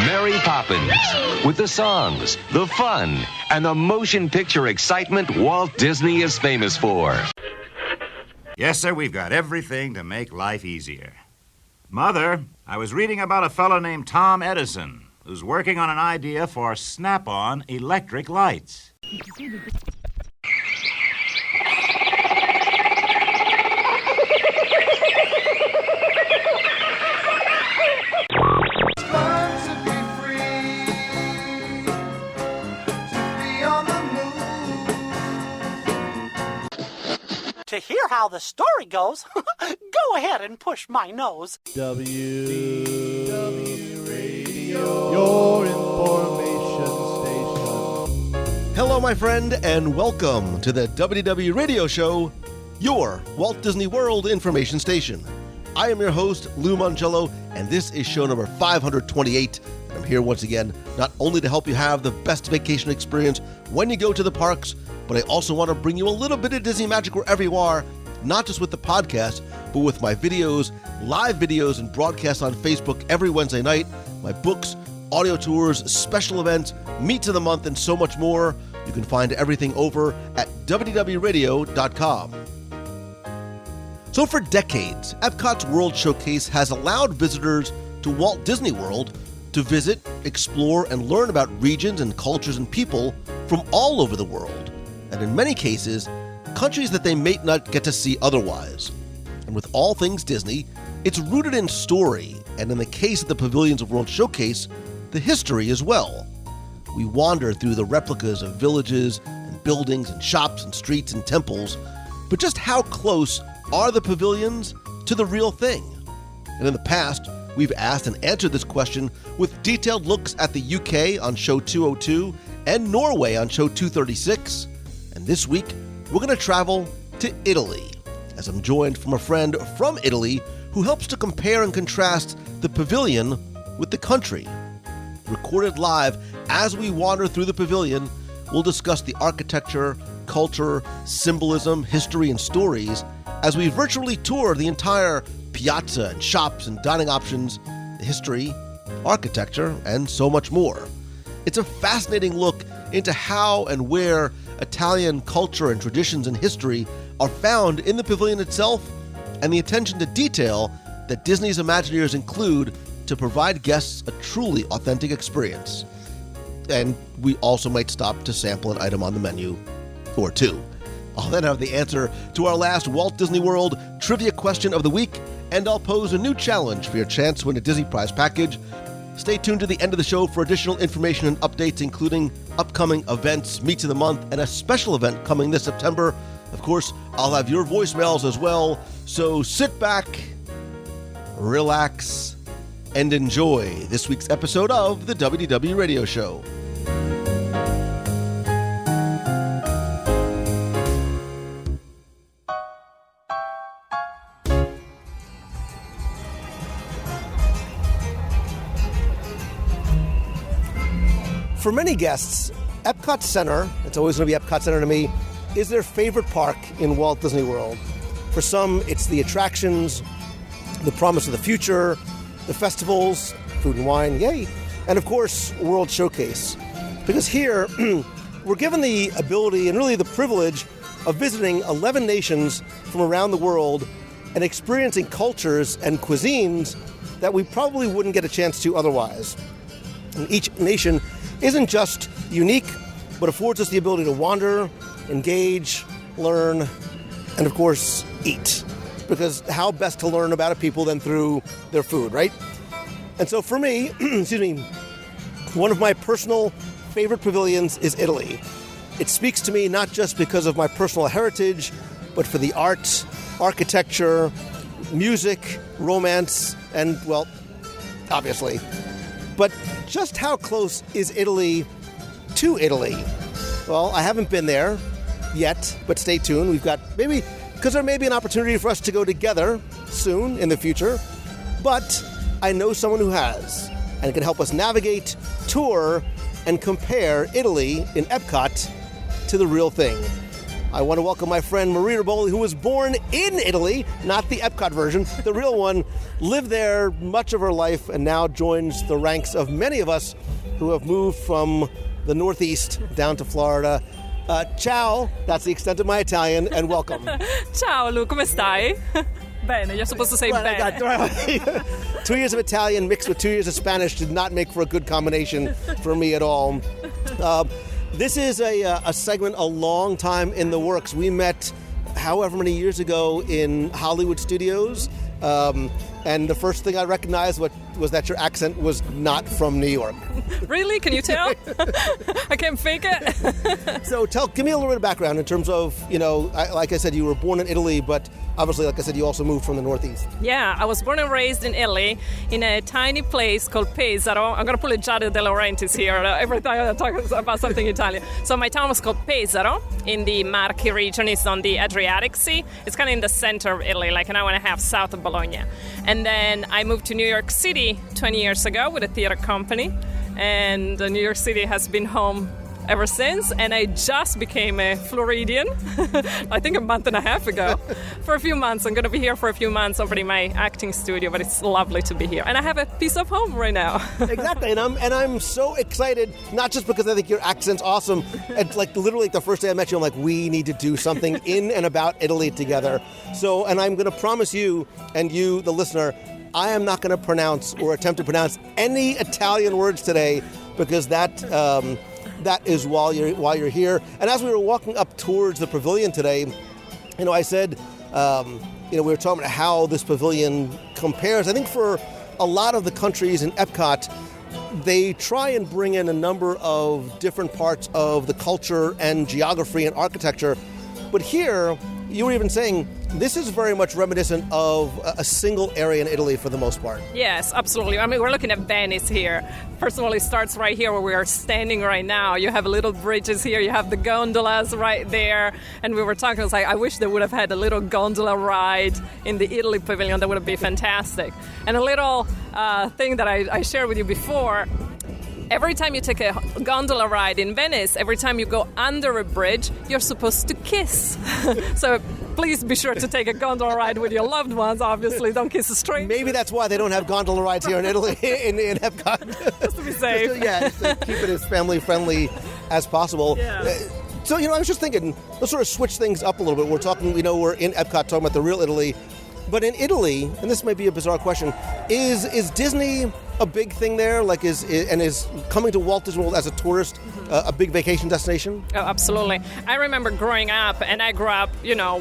Mary Poppins, with the songs, the fun, and the motion picture excitement Walt Disney is famous for. Yes, sir, we've got everything to make life easier. Mother, I was reading about a fellow named Tom Edison who's working on an idea for snap-on electric lights. To hear how the story goes, go ahead and push my nose. WDW Radio, your information station. Hello, my friend, and welcome to the WDW Radio Show, your Walt Disney World information station. I am your host, Lou Mongello, and this is show number 528. And I'm here once again, not only to help you have the best vacation experience when you go to the parks, but I also want to bring you a little bit of Disney magic wherever you are, not just with the podcast, but with my videos, live videos, and broadcasts on Facebook every Wednesday night, my books, audio tours, special events, meets of the month, and so much more. You can find everything over at WDWRadio.com. So for decades, Epcot's World Showcase has allowed visitors to Walt Disney World to visit, explore, and learn about regions and cultures and people from all over the world, and in many cases, countries that they may not get to see otherwise. And with all things Disney, it's rooted in story, and in the case of the Pavilions of World Showcase, the history as well. We wander through the replicas of villages and buildings and shops and streets and temples, but just how close are the pavilions to the real thing? And in the past, we've asked and answered this question with detailed looks at the UK on show 202 and Norway on show 236. And this week, we're going to travel to Italy, as I'm joined from a friend from Italy who helps to compare and contrast the pavilion with the country. Recorded live as we wander through the pavilion, we'll discuss the architecture, culture, symbolism, history, and stories as we virtually tour the entire piazza and shops and dining options, the history, architecture, and so much more. It's a fascinating look into how and where Italian culture and traditions and history are found in the pavilion itself, and the attention to detail that Disney's Imagineers include to provide guests a truly authentic experience. And we also might stop to sample an item on the menu or two. I'll then have the answer to our last Walt Disney World trivia question of the week, and I'll pose a new challenge for your chance to win a Disney Prize package. Stay tuned to the end of the show for additional information and updates, including upcoming events, meets of the month, and a special event coming this September. Of course, I'll have your voicemails as well, so sit back, relax, and enjoy this week's episode of the WDW Radio Show. For many guests, Epcot Center, it's always going to be Epcot Center to me, is their favorite park in Walt Disney World. For some, it's the attractions, the promise of the future, the festivals, food and wine, yay, and of course, World Showcase. Because here, we're given the ability and really the privilege of visiting 11 nations from around the world and experiencing cultures and cuisines that we probably wouldn't get a chance to otherwise. And each nation isn't just unique, but affords us the ability to wander, engage, learn, and of course, eat. Because how best to learn about a people than through their food, right? And so for me, one of my personal favorite pavilions is Italy. It speaks to me not just because of my personal heritage, but for the art, architecture, music, romance, and, well, obviously. But just how close is Italy to Italy? Well, I haven't been there yet, but stay tuned. We've got because there may be an opportunity for us to go together soon in the future. But I know someone who has, and can help us navigate, tour, and compare Italy in Epcot to the real thing. I want to welcome my friend Maria Riboli, who was born in Italy, not the Epcot version, the real one, lived there much of her life, and now joins the ranks of many of us who have moved from the Northeast down to Florida. Ciao, that's the extent of my Italian, and welcome. Ciao Lu, come stai? Bene, you're supposed to say bene. 2 years of Italian mixed with 2 years of Spanish did not make for a good combination for me at all. This is a segment a long time in the works. We met however many years ago in Hollywood studios, and the first thing I recognized was that your accent was not from New York. Really? Can you tell? I can't fake it. So give me a little bit of background in terms of, like I said, you were born in Italy, but obviously, like I said, you also moved from the Northeast. Yeah, I was born and raised in Italy in a tiny place called Pesaro. I'm going to pull a Giada De Laurentiis here every time I talk about something Italian. So my town was called Pesaro in the Marche region. It's on the Adriatic Sea. It's kind of in the center of Italy, like an hour and a half south of Bologna. And then I moved to New York City 20 years ago with a theater company. And New York City has been home ever since, and I just became a Floridian, I think a month and a half ago, for a few months. I'm going to be here for a few months opening my acting studio, but it's lovely to be here. And I have a piece of home right now. Exactly, and I'm so excited, not just because I think your accent's awesome, and like literally the first day I met you, I'm like, we need to do something in and about Italy together. So, and I'm going to promise you, and you, the listener, I am not going to pronounce or attempt to pronounce any Italian words today, because that is while you're here. And as we were walking up towards the pavilion today, I said, we were talking about how this pavilion compares. I think for a lot of the countries in Epcot, they try and bring in a number of different parts of the culture and geography and architecture. But here, you were even saying, this is very much reminiscent of a single area in Italy for the most part. Yes, absolutely. I mean, we're looking at Venice here. First of all, it starts right here where we are standing right now. You have little bridges here. You have the gondolas right there. And we were talking, I was like, I wish they would have had a little gondola ride in the Italy pavilion. That would have been fantastic. And a little thing that I shared with you before, every time you take a gondola ride in Venice, every time you go under a bridge, you're supposed to kiss. So please be sure to take a gondola ride with your loved ones, obviously. Don't kiss a stranger. Maybe that's why they don't have gondola rides here in Italy, in Epcot. Just to be safe. Just to keep it as family-friendly as possible. Yeah. So, I was just thinking, let's sort of switch things up a little bit. We're talking, we're in Epcot talking about the real Italy. But in Italy, and this may be a bizarre question, is Disney a big thing there? Like, is coming to Walt Disney World as a tourist a big vacation destination? Oh, absolutely. I remember growing up, and I grew up,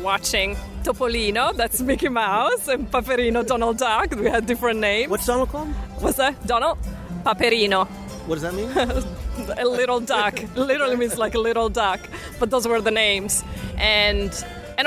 watching Topolino, that's Mickey Mouse, and Paperino, Donald Duck. We had different names. What's Donald called? What's that? Donald? Paperino. What does that mean? A little duck. Literally means like a little duck. But those were the names. And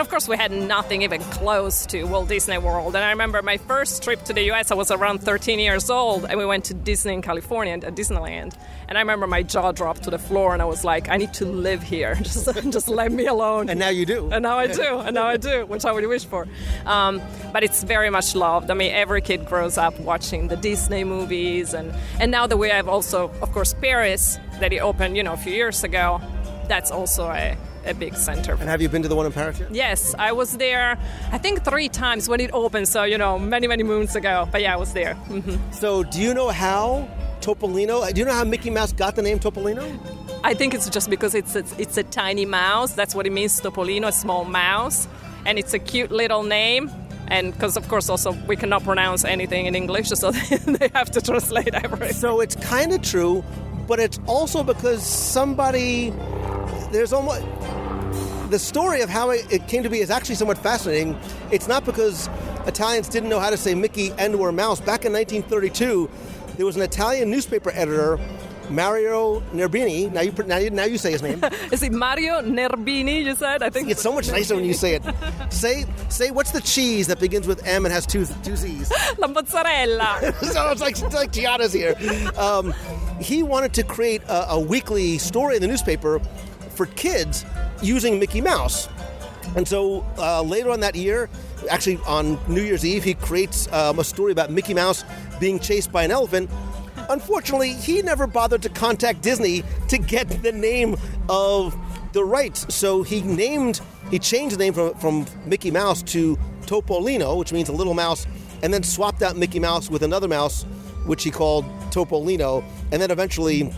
of course, we had nothing even close to Walt Disney World. And I remember my first trip to the U.S., I was around 13 years old, and we went to Disney in California, at Disneyland. And I remember my jaw dropped to the floor, and I was like, I need to live here. Just let me alone. And now you do. And now I do, which I would wish for. But it's very much loved. I mean, every kid grows up watching the Disney movies. And now that we have also, of course, Paris, that it opened, a few years ago, that's also a big center. And have you been to the one in Paris yet? Yes, I was there, I think 3 times when it opened, so, many, many moons ago. But yeah, I was there. Mm-hmm. So do you know how Topolino, do you know how Mickey Mouse got the name Topolino? I think it's just because it's a tiny mouse. That's what it means, Topolino, a small mouse. And it's a cute little name. And because, of course, also we cannot pronounce anything in English, so they have to translate everything. So it's kind of true, but it's also because there's almost... The story of how it came to be is actually somewhat fascinating. It's not because Italians didn't know how to say Mickey and or mouse. Back in 1932, there was an Italian newspaper editor, Mario Nerbini. Now you say his name. Is it Mario Nerbini, you said? I think it's so much nicer when you say it. Say what's the cheese that begins with M and has two C's? La mozzarella. So it's like Giada's here. He wanted to create a weekly story in the newspaper for kids using Mickey Mouse. And so later on that year, actually on New Year's Eve, he creates a story about Mickey Mouse being chased by an elephant. Unfortunately, he never bothered to contact Disney to get the name of the rights. So he changed the name from Mickey Mouse to Topolino, which means a little mouse, and then swapped out Mickey Mouse with another mouse, which he called Topolino. And then eventually,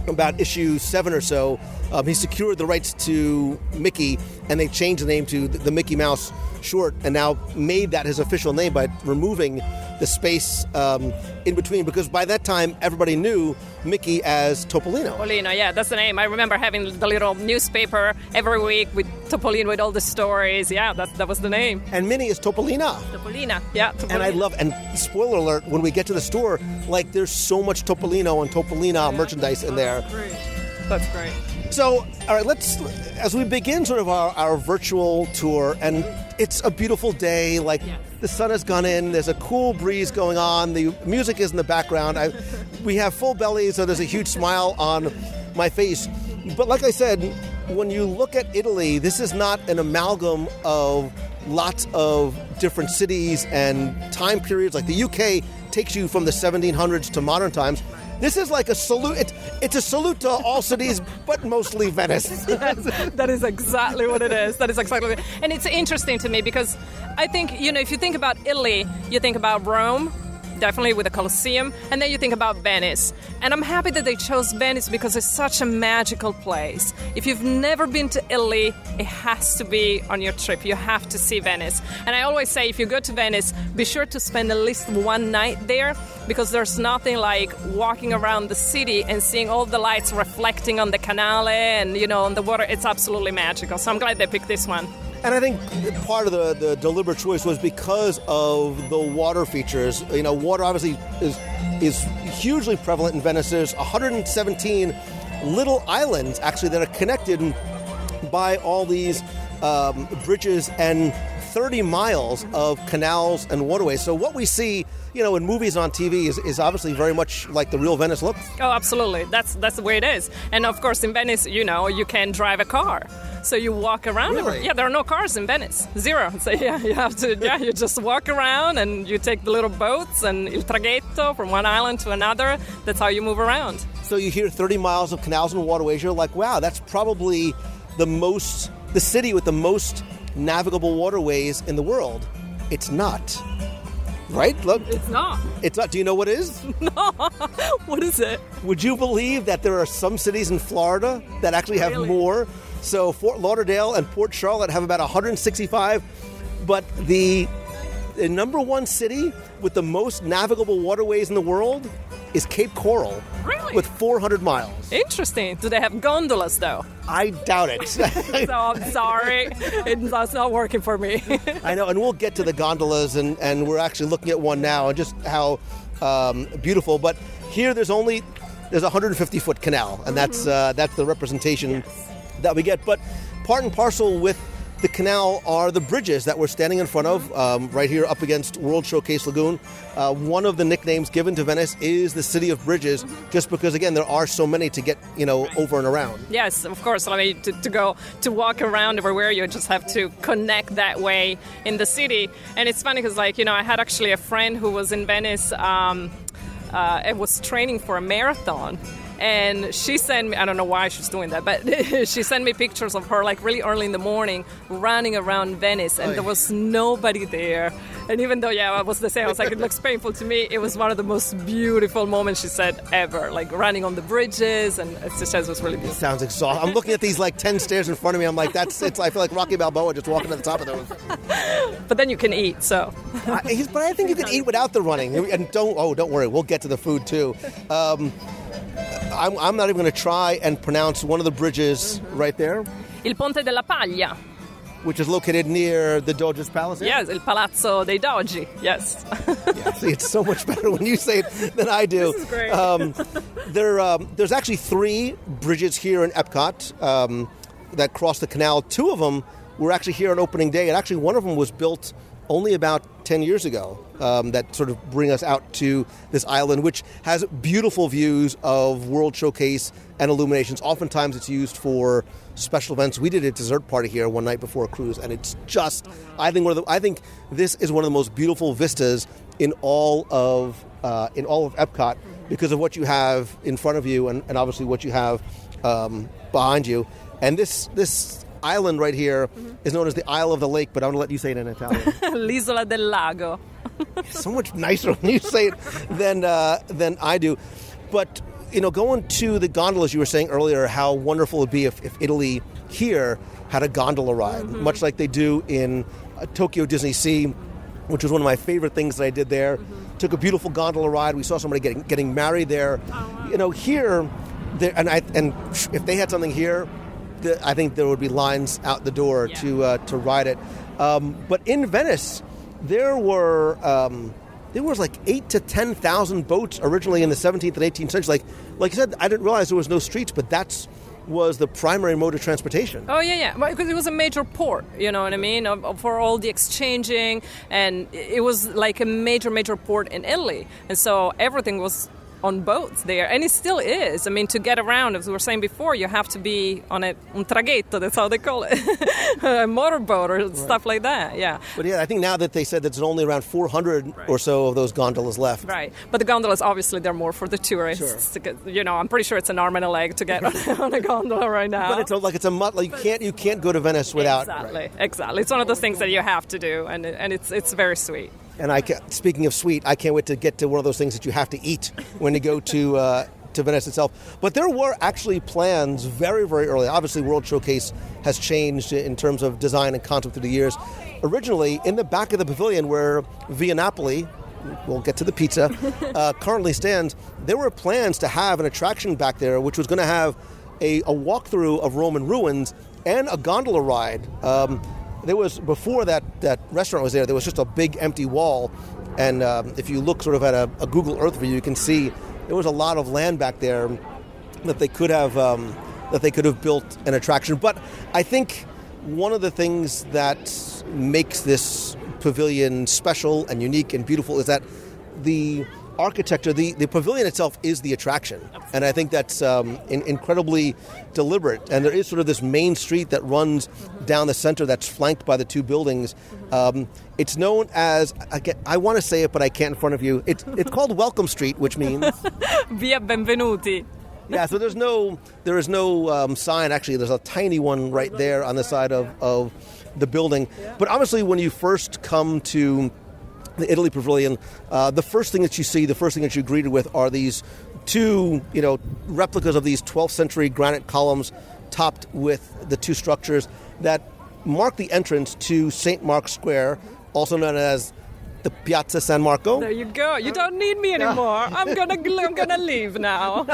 about issue 7 or so, he secured the rights to Mickey, and they changed the name to the Mickey Mouse short, and now made that his official name by removing the space in between, because by that time everybody knew Mickey as Topolino. Topolino, yeah, that's the name. I remember having the little newspaper every week with Topolino with all the stories. Yeah, that was the name. And Minnie is Topolina. Topolina, yeah. Topolina. And I love, and spoiler alert, when we get to the store, like there's so much Topolino and Topolina merchandise in there. That's great. So, all right, as we begin sort of our virtual tour, and it's a beautiful day, like the sun has gone in, there's a cool breeze going on, the music is in the background, we have full bellies, so there's a huge smile on my face. But like I said, when you look at Italy, this is not an amalgam of lots of different cities and time periods. Like the UK takes you from the 1700s to modern times. This is like a salute. It's a salute to all cities, but mostly Venice. Yes, that is exactly what it is. That is exactly what it is. And it's interesting to me because I think, if you think about Italy, you think about Rome, definitely with the Colosseum, and then you think about Venice. And I'm happy that they chose Venice because it's such a magical place. If you've never been to Italy, it has to be on your trip. You have to see Venice. And I always say, if you go to Venice, be sure to spend at least one night there, because there's nothing like walking around the city and seeing all the lights reflecting on the canale and, on the water. It's absolutely magical. So I'm glad they picked this one. And I think part of the deliberate choice was because of the water features. Water obviously is hugely prevalent in Venice. There's 117 little islands, actually, that are connected by all these bridges and 30 miles of canals and waterways. So what we see, in movies and on TV is obviously very much like the real Venice looks. Oh, absolutely. That's the way it is. And of course, in Venice, you can drive a car. So you walk around. Really? Yeah, there are no cars in Venice. Zero. So you have to, you just walk around and you take the little boats and il traghetto from one island to another. That's how you move around. So you hear 30 miles of canals and waterways. You're like, wow, that's probably the city with the most navigable waterways in the world. It's not. Right? Look. It's not. It's not. Do you know what it is? No. What is it? Would you believe that there are some cities in Florida that actually have more? So Fort Lauderdale and Port Charlotte have about 165, but the number one city with the most navigable waterways in the world is Cape Coral. Really? With 400 miles. Interesting. Do they have gondolas, though? I doubt it. So I'm sorry. That's not working for me. I know, and we'll get to the gondolas, and we're actually looking at one now, and just how beautiful. But here there's a 150-foot canal, and that's the representation that we get. But part and parcel with the canal are the bridges that we're standing in front of right here up against World Showcase Lagoon. One of the nicknames given to Venice is the City of Bridges, just because, again, there are so many to get, over and around. Yes, of course. I mean, to walk around everywhere, you just have to connect that way in the city. And it's funny because, I had actually a friend who was in Venice and was training for a marathon. And she sent me, I don't know why she's doing that, but she sent me pictures of her like really early in the morning running around Venice, and there was nobody there. And even though, I was the same, I was like, it looks painful to me, it was one of the most beautiful moments, she said, ever. Like running on the bridges, and it just was really beautiful. It sounds exhausting. I'm looking at these like 10 stairs in front of me. I'm like, I feel like Rocky Balboa just walking to the top of those. But then you can eat, so. But I think you can eat without the running. And don't worry, we'll get to the food too. I'm not even going to try and pronounce one of the bridges right there. Il Ponte della Paglia. Which is located near the Doge's Palace. Yes, Il Palazzo dei Dogi, yes. Yeah, see, it's so much better when you say it than I do. This is great. There's actually 3 bridges here in Epcot that cross the canal. 2 of them were actually here on opening day, and actually one of them was built only about 10 years ago, that sort of bring us out to this island, which has beautiful views of World Showcase and illuminations. Oftentimes it's used for special events. We did a dessert party here one night before a cruise, and it's just, I think this is one of the most beautiful vistas in all of Epcot, because of what you have in front of you and obviously what you have behind you. And this island right here is known as the Isle of the Lake, but I'm going to let you say it in Italian. L'isola del lago. So much nicer when you say it than I do. But, going to the gondolas, you were saying earlier how wonderful it would be if Italy here had a gondola ride, much like they do in Tokyo Disney Sea, which was one of my favorite things that I did there. Took a beautiful gondola ride. We saw somebody getting married there. Here, and if they had something here, I think there would be lines out the door to ride it. But in Venice, there was like 8,000 to 10,000 boats originally in the 17th and 18th century. Like you said, I didn't realize there was no streets, but was the primary mode of transportation. Oh, yeah. Well, because it was a major port, you know what I mean, for all the exchanging, and it was like a major port in Italy. And so everything was on boats there, and it still is. I mean, to get around, as we were saying before, you have to be on un traghetto, that's how they call it, a motorboat or stuff like that, yeah. But I think now that they said there's only around 400 or so of those gondolas left. Right, but the gondolas, obviously, they're more for the tourists. Sure. Because, I'm pretty sure it's an arm and a leg to get on a gondola right now. But you can't go to Venice without. Exactly. It's one of those things that you have to do, and it's very sweet. And speaking of sweet, I can't wait to get to one of those things that you have to eat when you go to Venice itself. But there were actually plans very, very early. Obviously, World Showcase has changed in terms of design and concept through the years. Originally, in the back of the pavilion where Via Napoli, we'll get to the pizza, currently stands, there were plans to have an attraction back there which was going to have a walkthrough of Roman ruins and a gondola ride. There was, before that restaurant was there was just a big empty wall, and if you look sort of at a Google Earth view, you can see there was a lot of land back there that they could have built an attraction. But I think one of the things that makes this pavilion special and unique and beautiful is that the architecture, the pavilion itself is the attraction. And I think that's incredibly deliberate. And there is sort of this main street that runs down the center that's flanked by the two buildings. It's known as, I want to say it, but I can't in front of you. It's called Welcome Street, which means Via Benvenuti. Yeah, so there is no sign. Actually, there's a tiny one right there on the side of the building. But obviously, when you first come to the Italy Pavilion, the first thing that you see, the first thing that you're greeted with are these two, replicas of these 12th century granite columns topped with the two structures that mark the entrance to St. Mark's Square, also known as the Piazza San Marco. There you go. You don't need me anymore. I'm gonna leave now.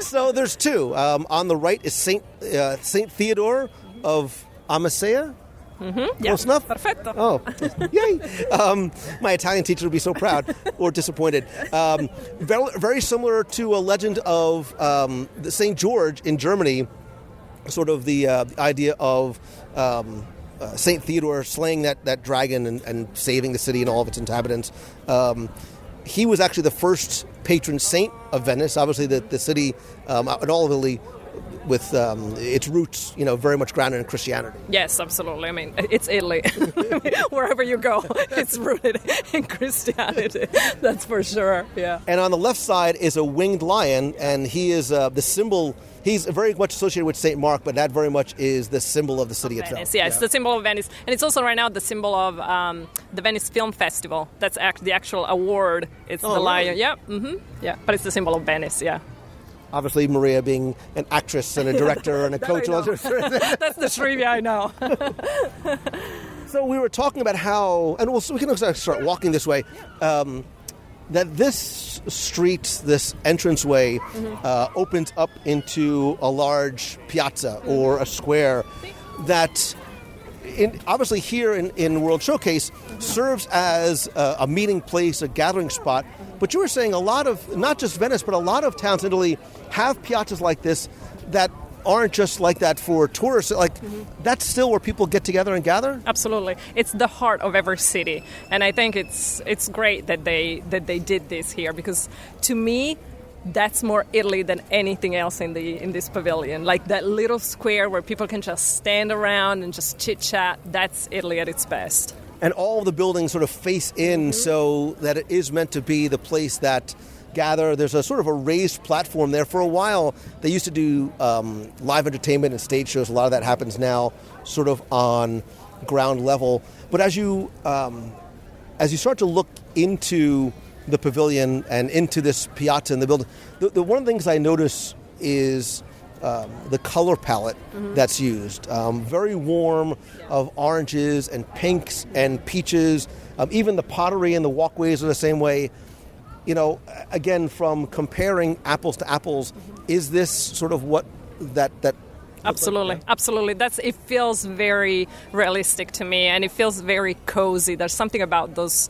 So there's two. On the right is Saint Theodore of Amasea. Mm-hmm. Close enough? Perfetto. Oh, yay. My Italian teacher would be so proud or disappointed. Very, very similar to a legend of the St. George in Germany, sort of the idea of St. Theodore slaying that dragon and saving the city and all of its inhabitants. He was actually the first patron saint of Venice. Obviously, the city and all of Italy, with its roots, very much grounded in Christianity. Yes, absolutely. I mean, it's Italy. Wherever you go, it's rooted in Christianity. That's for sure, yeah. And on the left side is a winged lion, and he is the symbol. He's very much associated with St. Mark, but that very much is the symbol of the city itself. Venice, yeah, it's the symbol of Venice. And it's also right now the symbol of the Venice Film Festival. That's the actual award. It's the lion. Yeah, yeah. But it's the symbol of Venice, yeah. Obviously, Maria being an actress and a director and a coach. That's the trivia I know. So we were talking about how, and we can start walking this way, that this street, this entranceway, opens up into a large piazza or a square that, obviously here in World Showcase, serves as a meeting place, a gathering spot. But you were saying a lot of, not just Venice, but a lot of towns in Italy have piazzas like this that aren't just like that for tourists. That's still where people get together and gather? Absolutely. It's the heart of every city. And I think it's great that they did this here, because to me, that's more Italy than anything else in this pavilion. Like that little square where people can just stand around and just chit-chat, that's Italy at its best. And all of the buildings sort of face in so that it is meant to be the place that gather. There's a sort of a raised platform there. For a while, they used to do live entertainment and stage shows. A lot of that happens now sort of on ground level. But as you start to look into the pavilion and into this piazza in the building, the one of the things I notice is the color palette that's used. Very warm, of oranges and pinks and peaches. Even the pottery and the walkways are the same way. You know, again, from comparing apples to apples, is this sort of what that Absolutely, absolutely. It feels very realistic to me, and it feels very cozy. There's something about this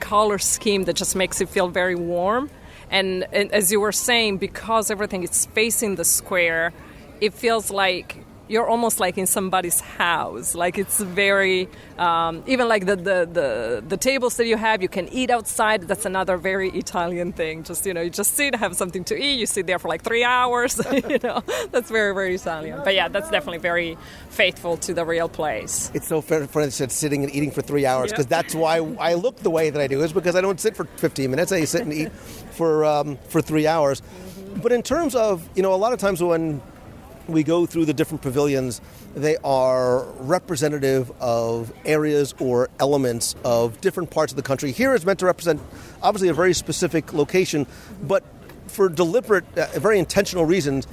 color scheme that just makes it feel very warm. And as you were saying, because everything is facing the square, it feels like you're almost like in somebody's house. Like it's very, even like the tables that you have, you can eat outside. That's another very Italian thing. Just, you just sit, have something to eat. You sit there for like 3 hours. That's very, very Italian. But yeah, that's definitely very faithful to the real place. It's so funny that said sitting and eating for 3 hours, because that's why I look the way that I do, is because I don't sit for 15 minutes. I sit and eat for 3 hours. But in terms of, a lot of times when we go through the different pavilions, they are representative of areas or elements of different parts of the country. Here is meant to represent, obviously, a very specific location, but for deliberate, very intentional reasons,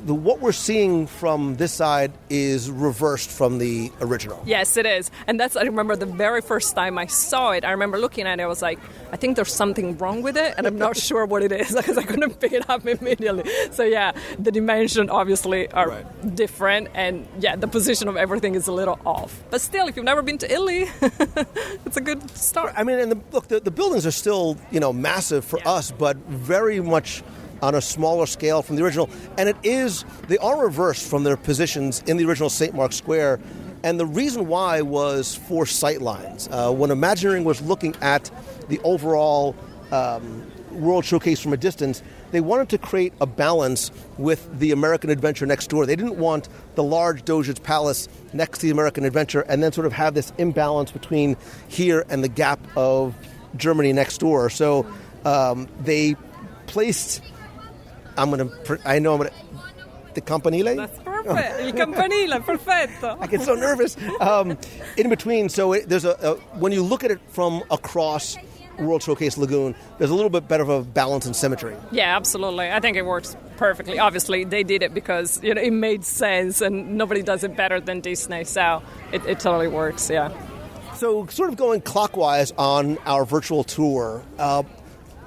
what we're seeing from this side is reversed from the original. Yes, it is. And I remember the very first time I saw it, I remember looking at it, I was like, I think there's something wrong with it, and I'm not sure what it is, because I couldn't pick it up immediately. So yeah, the dimensions obviously are different, and yeah, the position of everything is a little off. But still, if you've never been to Italy, it's a good start. I mean, and the buildings are still, massive for us, but very much on a smaller scale from the original. And they are reversed from their positions in the original St. Mark's Square. And the reason why was for sightlines. When Imagineering was looking at the overall World Showcase from a distance, they wanted to create a balance with the American Adventure next door. They didn't want the large Doge's Palace next to the American Adventure and then sort of have this imbalance between here and the gap of Germany next door. So they placed... the campanile? That's perfect. Il campanile, perfetto. I get so nervous. In between, so there's when you look at it from across World Showcase Lagoon, there's a little bit better of a balance and symmetry. Yeah, absolutely. I think it works perfectly. Obviously, they did it because it made sense, and nobody does it better than Disney. So it totally works. Yeah. So, sort of going clockwise on our virtual tour.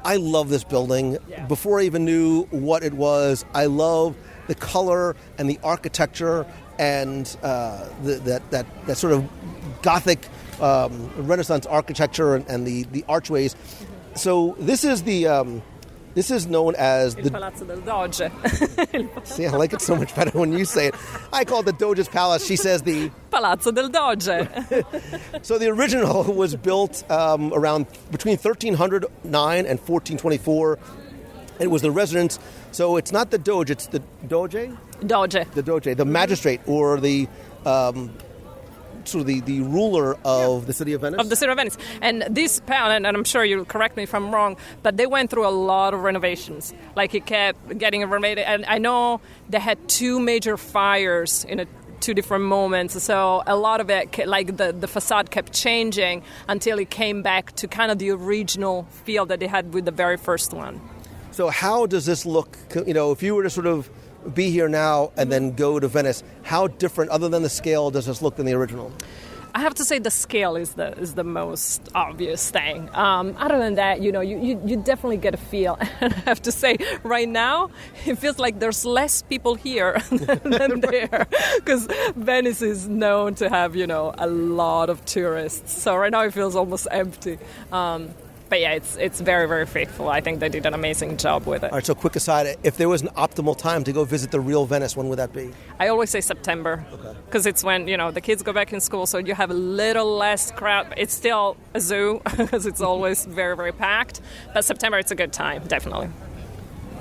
I love this building. Yeah. Before I even knew what it was, I love the color and the architecture and that sort of Gothic Renaissance architecture and the archways. So this is known as the Palazzo del Doge. See, I like it so much better when you say it. I call it the Doge's Palace. She says the Palazzo del Doge. So the original was built around between 1309 and 1424. It was the residence. So it's not the Doge, it's the Doge? Doge. The Doge, the magistrate, or the sort of the ruler of the city of Venice? Of the city of Venice. And this palace, and I'm sure you'll correct me if I'm wrong, but they went through a lot of renovations. Like it kept getting renovated. And I know they had 2 major fires in 2 different moments. So a lot of it, like the facade kept changing until it came back to kind of the original feel that they had with the very first one. So how does this look, if you were to sort of be here now and then go to Venice, how different, other than the scale, does this look than the original? I have to say the scale is the most obvious thing. Other than that, you definitely get a feel. And I have to say, right now, it feels like there's less people here than there. Because Venice is known to have, a lot of tourists. So right now it feels almost empty. But yeah, it's very, very faithful. I think they did an amazing job with it. All right, so quick aside, if there was an optimal time to go visit the real Venice, when would that be? I always say September, because it's when, the kids go back in school, so you have a little less crowd. It's still a zoo, because it's always very, very packed. But September, it's a good time, definitely.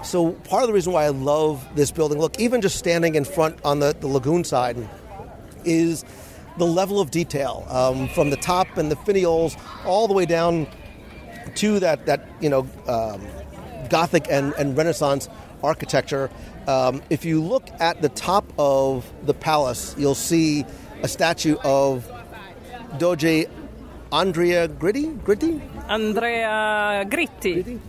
So part of the reason why I love this building, look, even just standing in front on the lagoon side, is the level of detail. From the top and the finials all the way down to that Gothic and Renaissance architecture. If you look at the top of the palace, you'll see a statue of Doge Andrea Gritti? Andrea Gritti.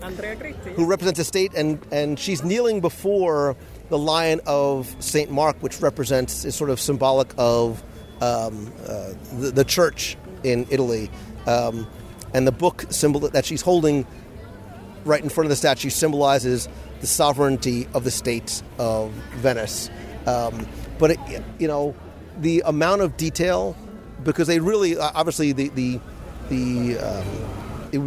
Who represents a state, and she's kneeling before the Lion of St. Mark, which is sort of symbolic of the church in Italy. And the book symbol that she's holding right in front of the statue symbolizes the sovereignty of the state of Venice. But the amount of detail, because they really obviously it would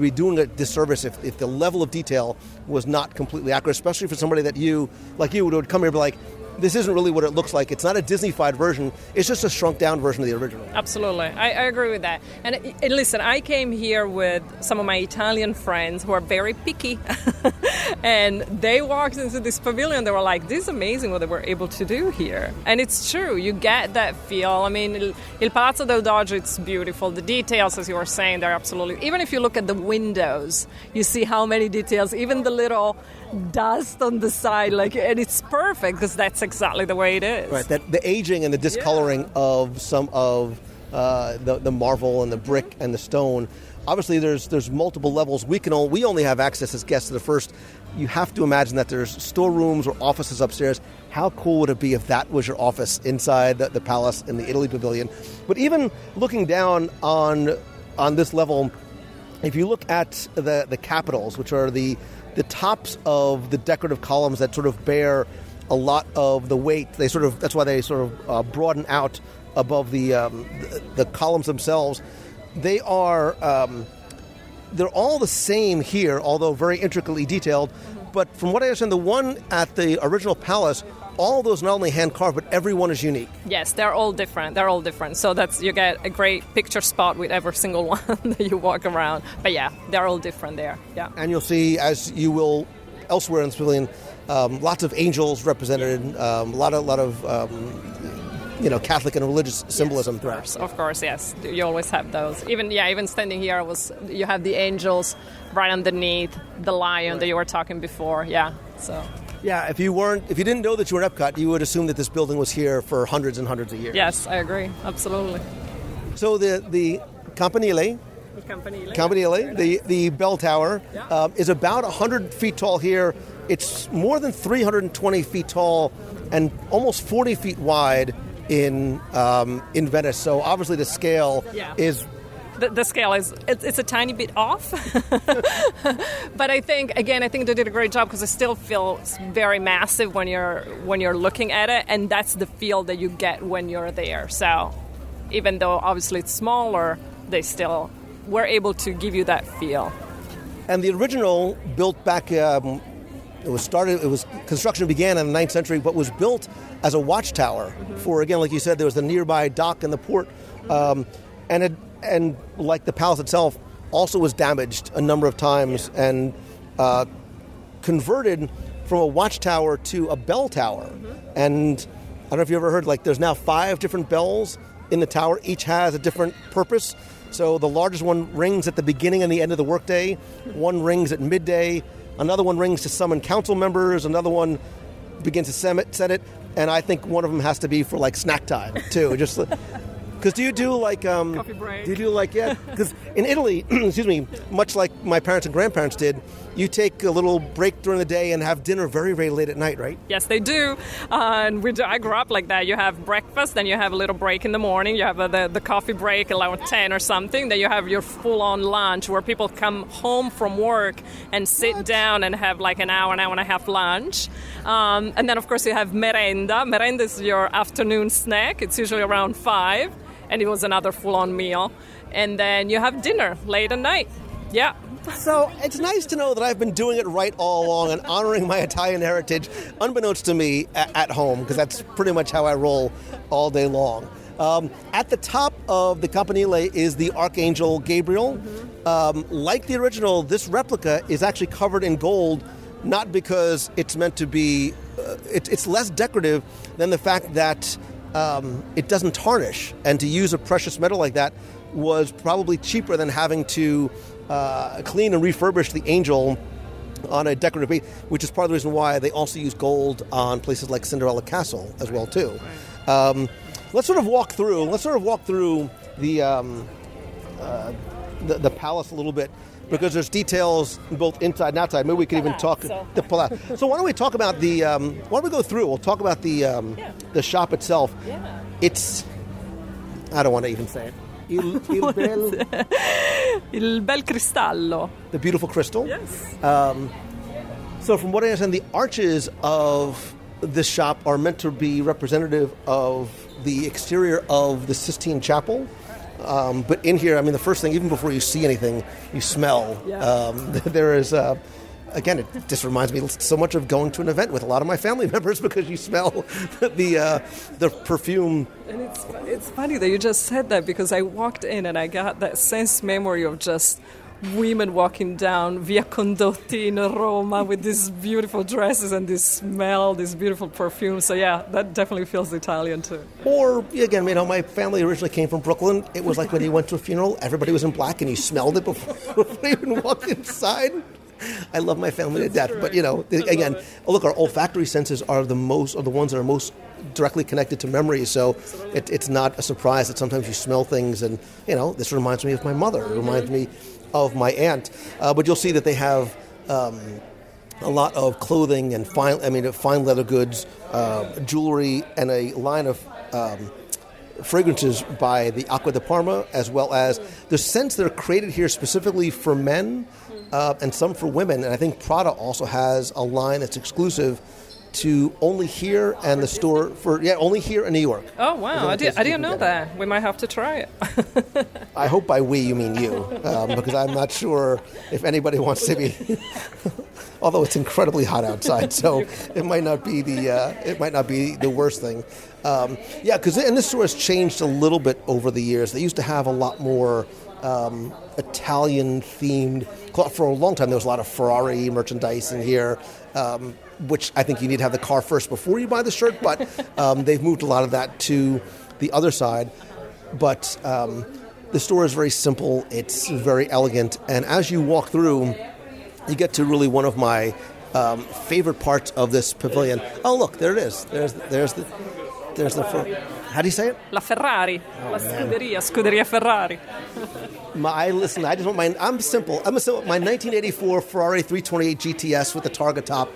be doing a disservice if the level of detail was not completely accurate, especially for somebody that would come here and be like, this isn't really what it looks like. It's not a Disney-fied version. It's just a shrunk-down version of the original. Absolutely. I agree with that. And listen, I came here with some of my Italian friends who are very picky. And they walked into this pavilion. They were like, this is amazing what they were able to do here. And it's true. You get that feel. I mean, Il Palazzo del Doge, it's beautiful. The details, as you were saying, they're absolutely... Even if you look at the windows, you see how many details, even the little dust on the side, and it's perfect because that's exactly the way it is. Right, the aging and the discoloring of some of the marble and the brick and the stone. Obviously, there's multiple levels. We only have access as guests to the first. You have to imagine that there's storerooms or offices upstairs. How cool would it be if that was your office inside the palace in the Italy Pavilion? But even looking down on this level, if you look at the capitals, which are the tops of the decorative columns that sort of bear a lot of the weight, that's why they sort of broaden out above the columns themselves. They are they're all the same here, although very intricately detailed. But from what I understand, the one at the original palace, all those not only hand carved, but every one is unique. Yes, they're all different. So you get a great picture spot with every single one that you walk around. But yeah, they're all different there. Yeah. And you'll see, as you will elsewhere in the pavilion, lots of angels represented, a lot of Catholic and religious symbolism. Yes, of course, yes. You always have those. Even standing here, you have the angels right underneath the lion that you were talking before. Yeah, so. Yeah, if you didn't know that you were in Epcot, you would assume that this building was here for hundreds and hundreds of years. Yes, I agree, absolutely. So the Campanile, the bell tower, is about 100 feet tall here. It's more than 320 feet tall and almost 40 feet wide in Venice. So obviously the scale is... The scale it's a tiny bit off, but I think they did a great job because it still feels very massive when you're looking at it, and that's the feel that you get when you're there. So even though obviously it's smaller, they still were able to give you that feel. And the original built back. Construction began in the 9th century, but was built as a watchtower for, again, like you said, there was the nearby dock and the port, and like the palace itself, also was damaged a number of times and converted from a watchtower to a bell tower. And I don't know if you ever heard, there's now 5 different bells in the tower. Each has a different purpose. So the largest one rings at the beginning and the end of the workday. One rings at midday. Another one rings to summon council members. Another one begins to set it. And I think one of them has to be for snack time too. Just because do you do coffee break? Do you do because in Italy, excuse me, much like my parents and grandparents did, you take a little break during the day and have dinner very, very late at night, right? Yes, they do. And I grew up like that. You have breakfast, then you have a little break in the morning. You have the coffee break around 10 or something. Then you have your full-on lunch where people come home from work and sit down and have an hour and a half lunch. And then, of course, you have merenda. Merenda is your afternoon snack. It's usually around 5. And it was another full-on meal. And then you have dinner late at night. Yeah. So it's nice to know that I've been doing it right all along and honoring my Italian heritage, unbeknownst to me, at home, because that's pretty much how I roll all day long. At the top of the Campanile is the Archangel Gabriel. Like the original, this replica is actually covered in gold, not because it's meant to be... it's less decorative than the fact that it doesn't tarnish. And to use a precious metal like that was probably cheaper than having to clean and refurbish the angel on a decorative base, which is part of the reason why they also use gold on places like Cinderella Castle as well too. Let's sort of walk through the palace a little bit, because there's details both inside and outside. Maybe we could even talk the palazzo. So why don't we talk about the? Why don't we go through? We'll talk about the shop itself. Yeah. It's, I don't want to even say it. Il bel cristallo. The beautiful crystal. Yes. So from what I understand, the arches of this shop are meant to be representative of the exterior of the Sistine Chapel. But in here, I mean, the first thing, even before you see anything, you smell. Yeah. There is, again, it just reminds me so much of going to an event with a lot of my family members, because you smell the perfume. And it's funny that you just said that, because I walked in and I got that sense memory of just women walking down Via Condotti in Roma with these beautiful dresses and this smell, this beautiful perfume. So yeah, that definitely feels Italian too. Or, again, my family originally came from Brooklyn. It was like when you went to a funeral, everybody was in black and you smelled it before you even walked inside. I love my family to death, but again, look, our olfactory senses are the ones that are most directly connected to memory. So it's not a surprise that sometimes you smell things, and this reminds me of my mother. It reminds me of my aunt. But you'll see that they have a lot of clothing and fine leather goods, jewelry, and a line of fragrances by the Acqua di Parma, as well as the scents that are created here specifically for men. And some for women, and I think Prada also has a line that's exclusive to only here and the store only here in New York. Oh wow, I didn't know that. We might have to try it. I hope by we you mean you, because I'm not sure if anybody wants to be. Although it's incredibly hot outside, so it might not be the worst thing. Because this store has changed a little bit over the years. They used to have a lot more Italian-themed. For a long time, there was a lot of Ferrari merchandise in here, which I think you need to have the car first before you buy the shirt, but they've moved a lot of that to the other side. But the store is very simple. It's very elegant. And as you walk through, you get to really one of my favorite parts of this pavilion. Oh, look, there it is. There's the how do you say it? La Ferrari. La Scuderia Ferrari. I'm simple. My 1984 Ferrari 328 GTS with the Targa top,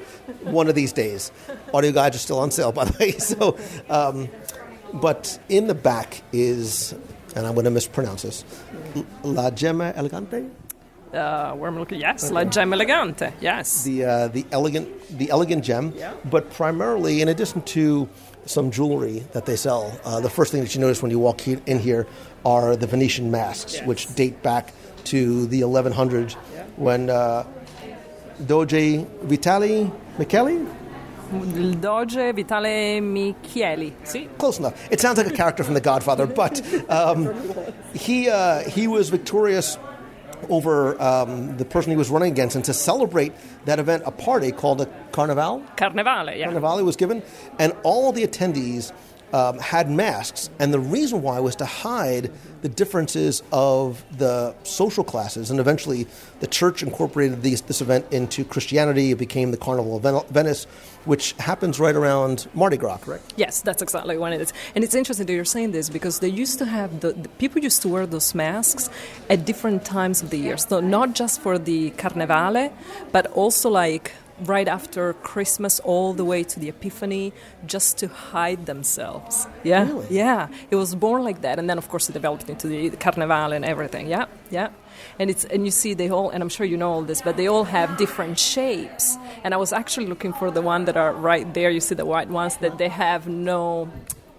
one of these days. Audio guides are still on sale, by the way. So, but in the back is, and I'm going to mispronounce this, La Gemma Elegante? Where am I looking? Yes, La Gemma Elegante. Yes. The elegant gem, but primarily, in addition to some jewelry that they sell, the first thing that you notice when you walk in here are the Venetian masks, which date back to the 1100s when Doge Vitale Michele? Doge Vitale Michele. See? Close enough. It sounds like a character from The Godfather, but he was victorious over the person he was running against, and to celebrate that event, a party called a Carnival. Carnevale, yeah. Carnevale was given, and all the attendees had masks, and the reason why was to hide the differences of the social classes, and eventually the church incorporated this event into Christianity. It became the Carnival of Venice, which happens right around Mardi Gras, correct? Yes, that's exactly when it is. And it's interesting that you're saying this, because they used to have, the people used to wear those masks at different times of the year. So not just for the Carnevale, but also like right after Christmas all the way to the Epiphany, just to hide themselves. Yeah, really? Yeah. It was born like that, and then of course it developed into the Carnival and everything. Yeah, yeah. And you see they all, and I'm sure you know all this, but they all have different shapes. And I was actually looking for the one that are right there. You see the white ones that they have no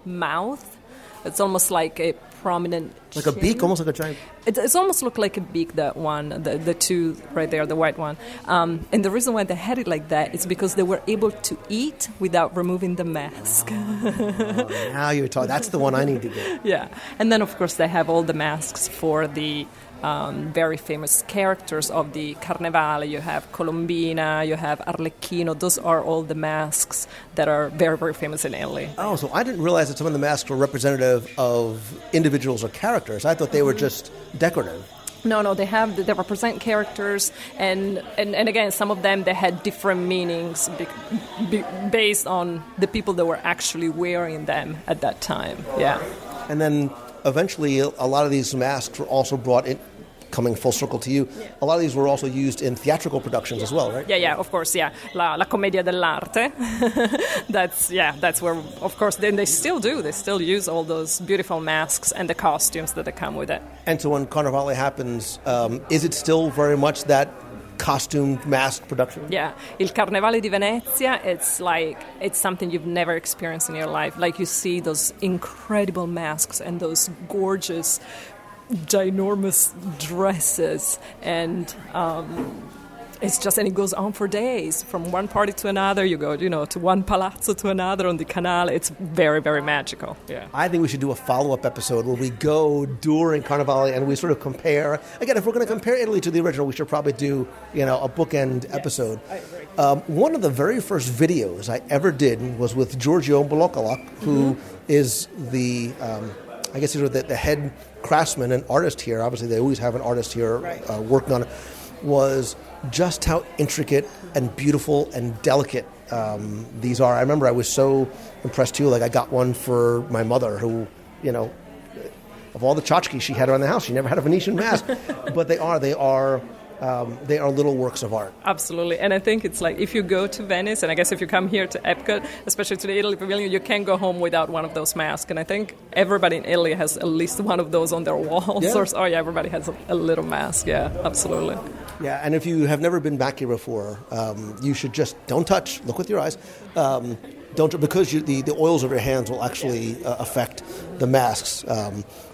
mouth. It's almost like a prominent like chin. A beak, almost like a giant. It's almost look like a beak. That one, the two right there, the white one. And the reason why they had it like that is because they were able to eat without removing the mask. Now you're talking. That's the one I need to get. Yeah, and then of course they have all the masks for the very famous characters of the Carnevale. You have Colombina, you have Arlecchino. Those are all the masks that are very, very famous in Italy. Oh, so I didn't realize that some of the masks were representative of individuals or characters. I thought they were just decorative. No, they represent characters, and again, some of them, they had different meanings based on the people that were actually wearing them at that time. Yeah. And then eventually, a lot of these masks were also brought in. Coming full circle to you, a lot of these were also used in theatrical productions as well, right? Yeah, of course, yeah. La commedia dell'arte. That's where, of course, then they still do. They still use all those beautiful masks and the costumes that come with it. And so when Carnevale happens, is it still very much that costumed mask production? Yeah, Il Carnevale di Venezia, it's something you've never experienced in your life. Like, you see those incredible masks and those gorgeous ginormous dresses, and it goes on for days, from one party to another. You go, to one palazzo to another on the canal. It's very, very magical. Yeah, I think we should do a follow-up episode where we go during Carnevale and we sort of compare. Again, if we're going to compare Italy to the original, we should probably do a bookend episode. I agree. One of the very first videos I ever did was with Giorgio Bolocalok, who is the I guess sort of the head craftsman and artist here. Obviously, they always have an artist here working on it. Was just how intricate and beautiful and delicate these are. I remember I was so impressed too. Like, I got one for my mother, who, of all the tchotchkes she had around the house, she never had a Venetian mask. But they are little works of art. Absolutely. And I think it's like, if you go to Venice, and I guess if you come here to Epcot, especially to the Italy Pavilion, you can't go home without one of those masks. And I think everybody in Italy has at least one of those on their walls. Yeah. Everybody has a little mask. Yeah, absolutely. Yeah, and if you have never been back here before, you should just don't touch, look with your eyes. Because the oils of your hands will actually affect the masks.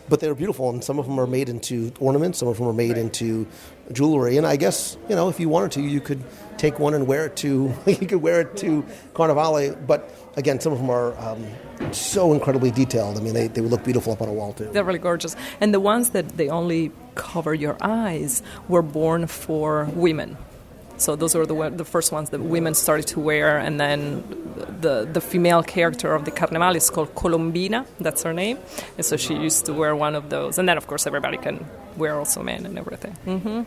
But they're beautiful, and some of them are made into ornaments, some of them are made into jewelry. And I guess, if you wanted to, you could take one and wear it to Carnevale. But again, some of them are so incredibly detailed. I mean, they would look beautiful up on a wall too. They're really gorgeous. And the ones that they only cover your eyes were born for women. So those were the first ones that women started to wear, and then the female character of the Carnevale is called Colombina, that's her name, and so she used to wear one of those. And then, of course, everybody can wear also men and everything. Mm-hmm.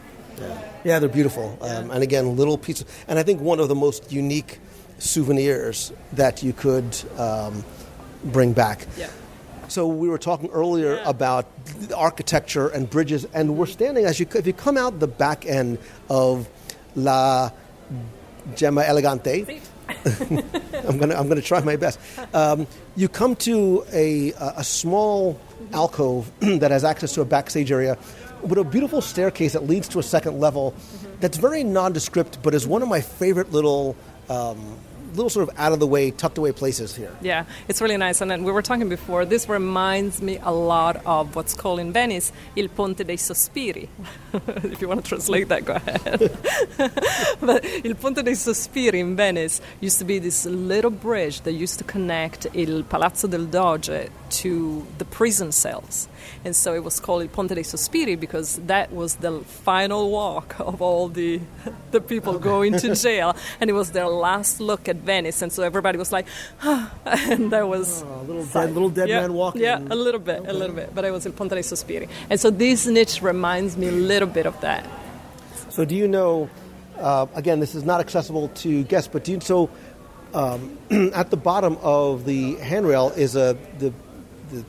Yeah, they're beautiful. And again, little pieces. And I think one of the most unique souvenirs that you could bring back. Yeah. So we were talking earlier about the architecture and bridges, and we're standing, if you come out the back end of La Gemma Elegante. I'm gonna try my best. You come to a small alcove that has access to a backstage area with a beautiful staircase that leads to a second level. That's very nondescript, but is one of my favorite little sort of out-of-the-way, tucked-away places here. Yeah, it's really nice. And then we were talking before, this reminds me a lot of what's called in Venice Il Ponte dei Sospiri. If you want to translate that, go ahead. But Il Ponte dei Sospiri in Venice used to be this little bridge that used to connect Il Palazzo del Doge to the prison cells. And so it was called Il Ponte dei Sospiri because that was the final walk of all the people going to jail. And it was their last look at Venice. And so everybody was like, and that was... a little dead man walking. Yeah, a little bit. But it was Il Ponte dei Sospiri. And so this niche reminds me a little bit of that. So do you know, again, this is not accessible to guests, but at the bottom of the handrail is the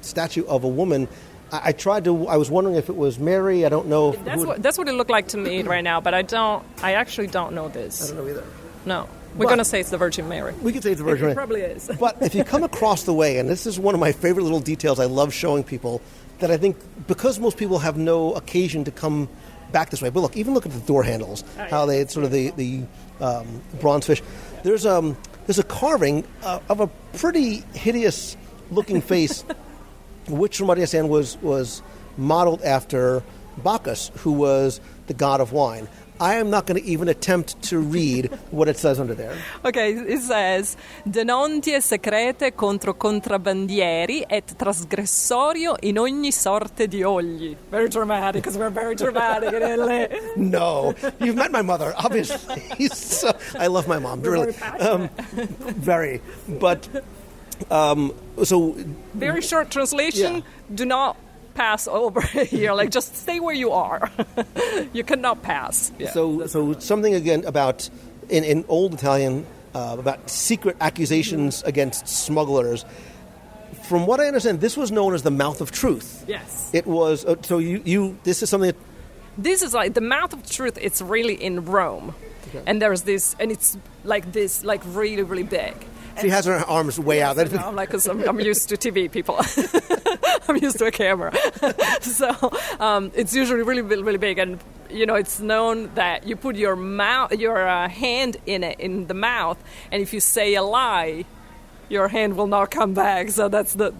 statue of a woman. I was wondering if it was Mary. I don't know. That's what it looked like to me right now, but I actually don't know this. I don't know either. No. We're going to say it's the Virgin Mary. We could say it's the Virgin Mary. It probably is. But if you come across the way, and this is one of my favorite little details I love showing people, that I think because most people have no occasion to come back this way. But even look at the door handles, how they sort of the bronze fish. There's a carving of a pretty hideous looking face, which from what I understand was modeled after Bacchus, who was the god of wine. I am not going to even attempt to read what it says under there. Okay, it says, denontie secrete contro contrabbandieri et trasgressorio in ogni sorte di ogli. Very dramatic, because we're very dramatic in Italy. No, you've met my mother, obviously. I love my mom, really. Very. But, so... Very short translation, do not pass over here. Like, just stay where you are. You cannot pass. Yeah, so something again about in old Italian about secret accusations against smugglers. From what I understand, this was known as the mouth of truth. Yes. It was. So you this is something that. This is like the mouth of truth. It's really in Rome, and there's this, and it's like this, like really, really big. She has her arms way out. I'm like, because I'm used to TV people. I'm used to a camera. So it's usually really, really, really big. And, it's known that you put your hand in the mouth, and if you say a lie, your hand will not come back. So that's the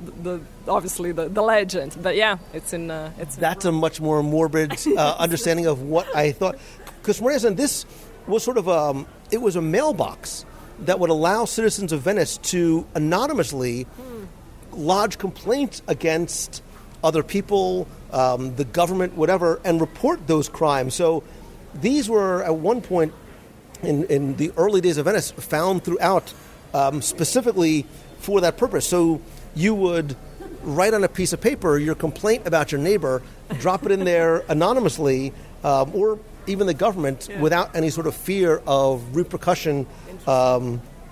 obviously the legend. But yeah, it's in. That's a much more morbid understanding of what I thought. Because for instance, this was sort of it was a mailbox that would allow citizens of Venice to anonymously lodge complaints against other people, the government, whatever, and report those crimes. So these were, at one point in the early days of Venice, found throughout specifically for that purpose. So you would write on a piece of paper your complaint about your neighbor, drop it in there anonymously, or even the government, without any sort of fear of repercussion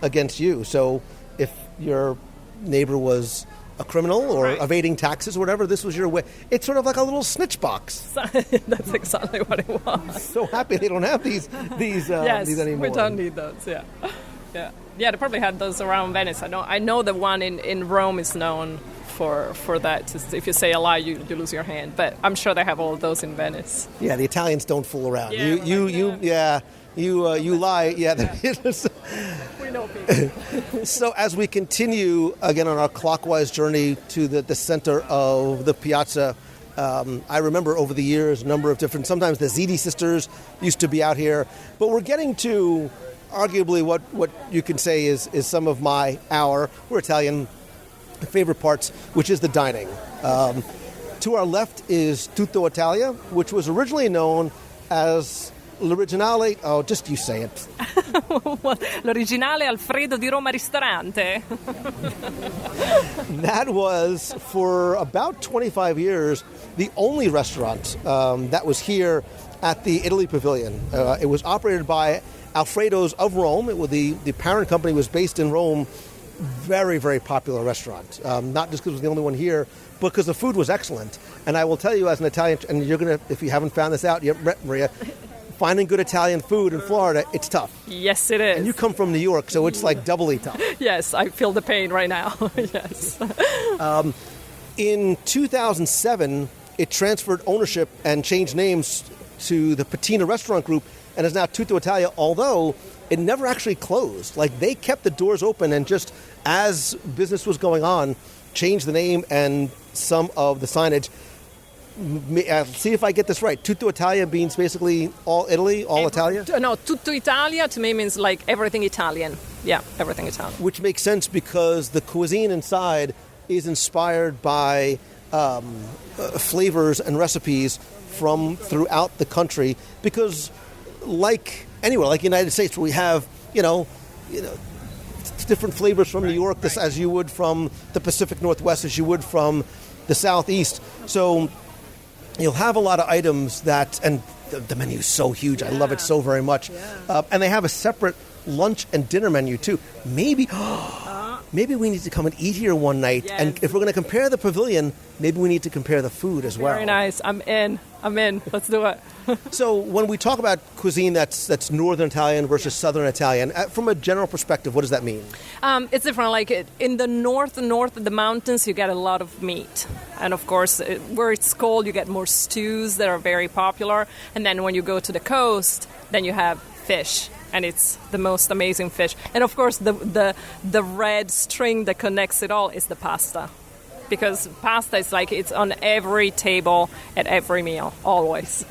against you. So if your neighbor was a criminal or evading taxes or whatever, this was your way. It's sort of like a little snitch box. That's exactly what it was. So happy they don't have these anymore. We don't need those. Yeah. They probably had those around Venice. I know the one in Rome is known for that. If you say a lie, you lose your hand. But I'm sure they have all of those in Venice. Yeah, the Italians don't fool around. Yeah, you lie. Yeah, we know people. So as we continue again on our clockwise journey to the center of the piazza, I remember over the years a number of different. Sometimes the Ziti sisters used to be out here, but we're getting to arguably what you can say is some of our Italian favorite parts, which is the dining. To our left is Tutto Italia, which was originally known as l'originale. Oh, just you say it. L'originale Alfredo di Roma Ristorante. That was, for about 25 years, the only restaurant that was here at the Italy Pavilion. It was operated by Alfredo's of Rome. The parent company was based in Rome. Very, very popular restaurant. Not just because it was the only one here, but because the food was excellent. And I will tell you, as an Italian, and you're going to, if you haven't found this out yet, Maria, finding good Italian food in Florida, it's tough. Yes, it is. And you come from New York, so it's like doubly tough. Yes, I feel the pain right now. Yes. In 2007, it transferred ownership and changed names to the Patina Restaurant Group, and is now Tutto Italia, although it never actually closed. Like, they kept the doors open and just, as business was going on, changed the name and some of the signage. See if I get this right. Tutto Italia means basically all Italy, all Italia? No, Tutto Italia to me means like everything Italian. Yeah, everything Italian. Which makes sense because the cuisine inside is inspired by flavors and recipes from throughout the country. Because like anywhere, like the United States, where we have, different flavors from New York, as you would from the Pacific Northwest, as you would from the Southeast. So you'll have a lot of items that, and the menu is so huge. I love it so very much. Yeah. And they have a separate lunch and dinner menu too. Maybe we need to come and eat here one night. Yes. And if we're going to compare the pavilion, maybe we need to compare the food as well. Very nice. I'm in. Let's do it. So when we talk about cuisine that's Northern Italian versus Southern Italian, from a general perspective, what does that mean? It's different. Like in the north of the mountains, you get a lot of meat. And of course, where it's cold, you get more stews that are very popular. And then when you go to the coast, then you have fish. And it's the most amazing fish. And of course, the red string that connects it all is the pasta. Because pasta is like, it's on every table at every meal. Always.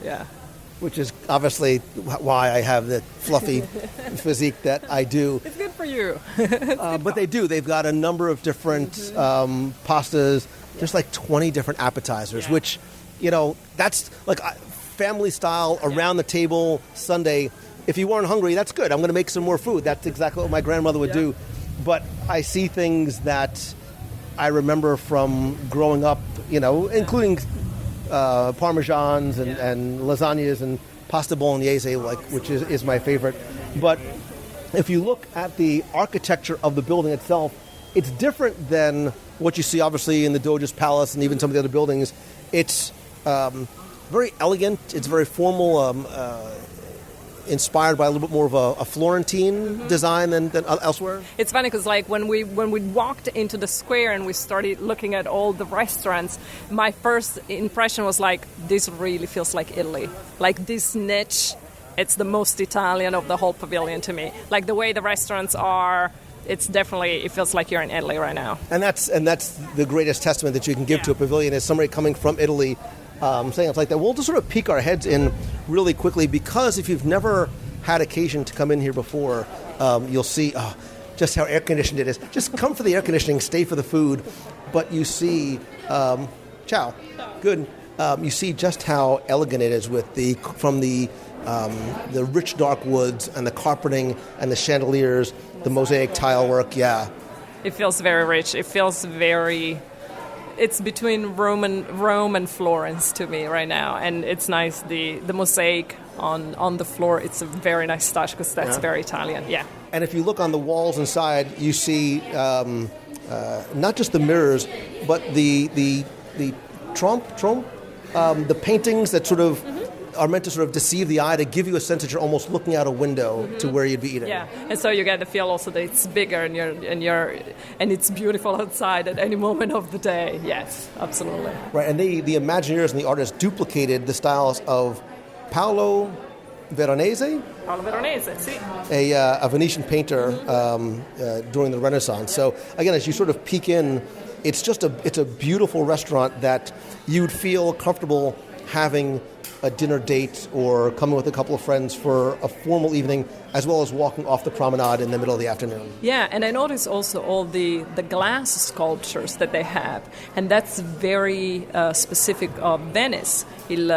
Yeah. Which is obviously why I have the fluffy physique that I do. It's good for you. But they do. They've got a number of different pastas. There's like 20 different appetizers, which, that's like family style, around the table, Sunday. If you weren't hungry, that's good. I'm going to make some more food. That's exactly what my grandmother would do. But I see things that I remember from growing up, including parmesans and lasagnas and pasta bolognese, which is my favorite. But if you look at the architecture of the building itself, it's different than what you see, obviously, in the Doge's Palace and even some of the other buildings. It's very elegant. It's very formal, inspired by a little bit more of a Florentine design than elsewhere. It's funny because when we walked into the square and we started looking at all the restaurants, my first impression was this really feels like Italy. Like this niche, it's the most Italian of the whole pavilion to me. Like the way the restaurants are, it feels like you're in Italy right now. And that's the greatest testament that you can give to a pavilion is somebody coming from Italy saying it's like that. We'll just sort of peek our heads in really quickly, because if you've never had occasion to come in here before, you'll see just how air-conditioned it is. Just come for the air conditioning, stay for the food. But you see, ciao, good. You see just how elegant it is from the rich dark woods and the carpeting and the chandeliers, the mosaic tile work, yeah. It feels very rich. It feels very... It's between Rome and Florence to me right now, and it's nice. The mosaic on the floor, it's a very nice touch because that's very Italian. Yeah. And if you look on the walls inside, you see not just the mirrors, but the trompe, the paintings that sort of are meant to sort of deceive the eye, to give you a sense that you're almost looking out a window to where you'd be eating. Yeah, and so you get the feel also that it's bigger and it's beautiful outside at any moment of the day. Yes, absolutely. Right, and the Imagineers and the artists duplicated the styles of Paolo Veronese, sì. A Venetian painter during the Renaissance. So again, as you sort of peek in, it's a beautiful restaurant that you'd feel comfortable having a dinner date or coming with a couple of friends for a formal evening, as well as walking off the promenade in the middle of the afternoon. Yeah, and I noticed also all the glass sculptures that they have, and that's very specific of Venice. Il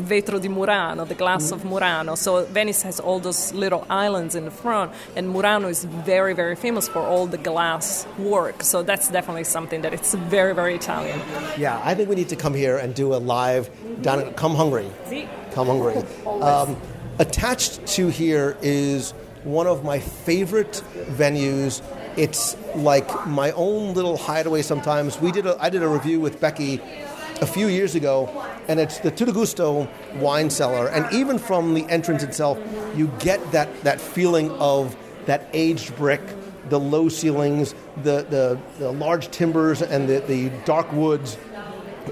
vetro di Murano, the glass of Murano. So Venice has all those little islands in the front, and Murano is very, very famous for all the glass work. So that's definitely something that it's very, very Italian. Yeah, I think we need to come here and do a live down at Come Hungry. See? Come Hungry. Attached to here is one of my favorite venues. It's like my own little hideaway sometimes. I did a review with Becky a few years ago, and it's the Tutto Gusto wine cellar. And even from the entrance itself, you get that feeling of that aged brick, the low ceilings, the large timbers, and the dark woods.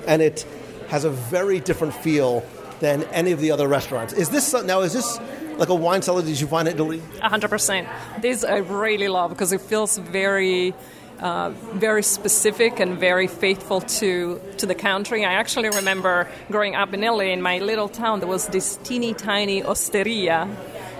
And it has a very different feel than any of the other restaurants. Is this like a wine cellar that you find in Italy? 100%. This I really love because it feels very, very specific and very faithful to the country. I actually remember growing up in Italy, in my little town, there was this teeny tiny osteria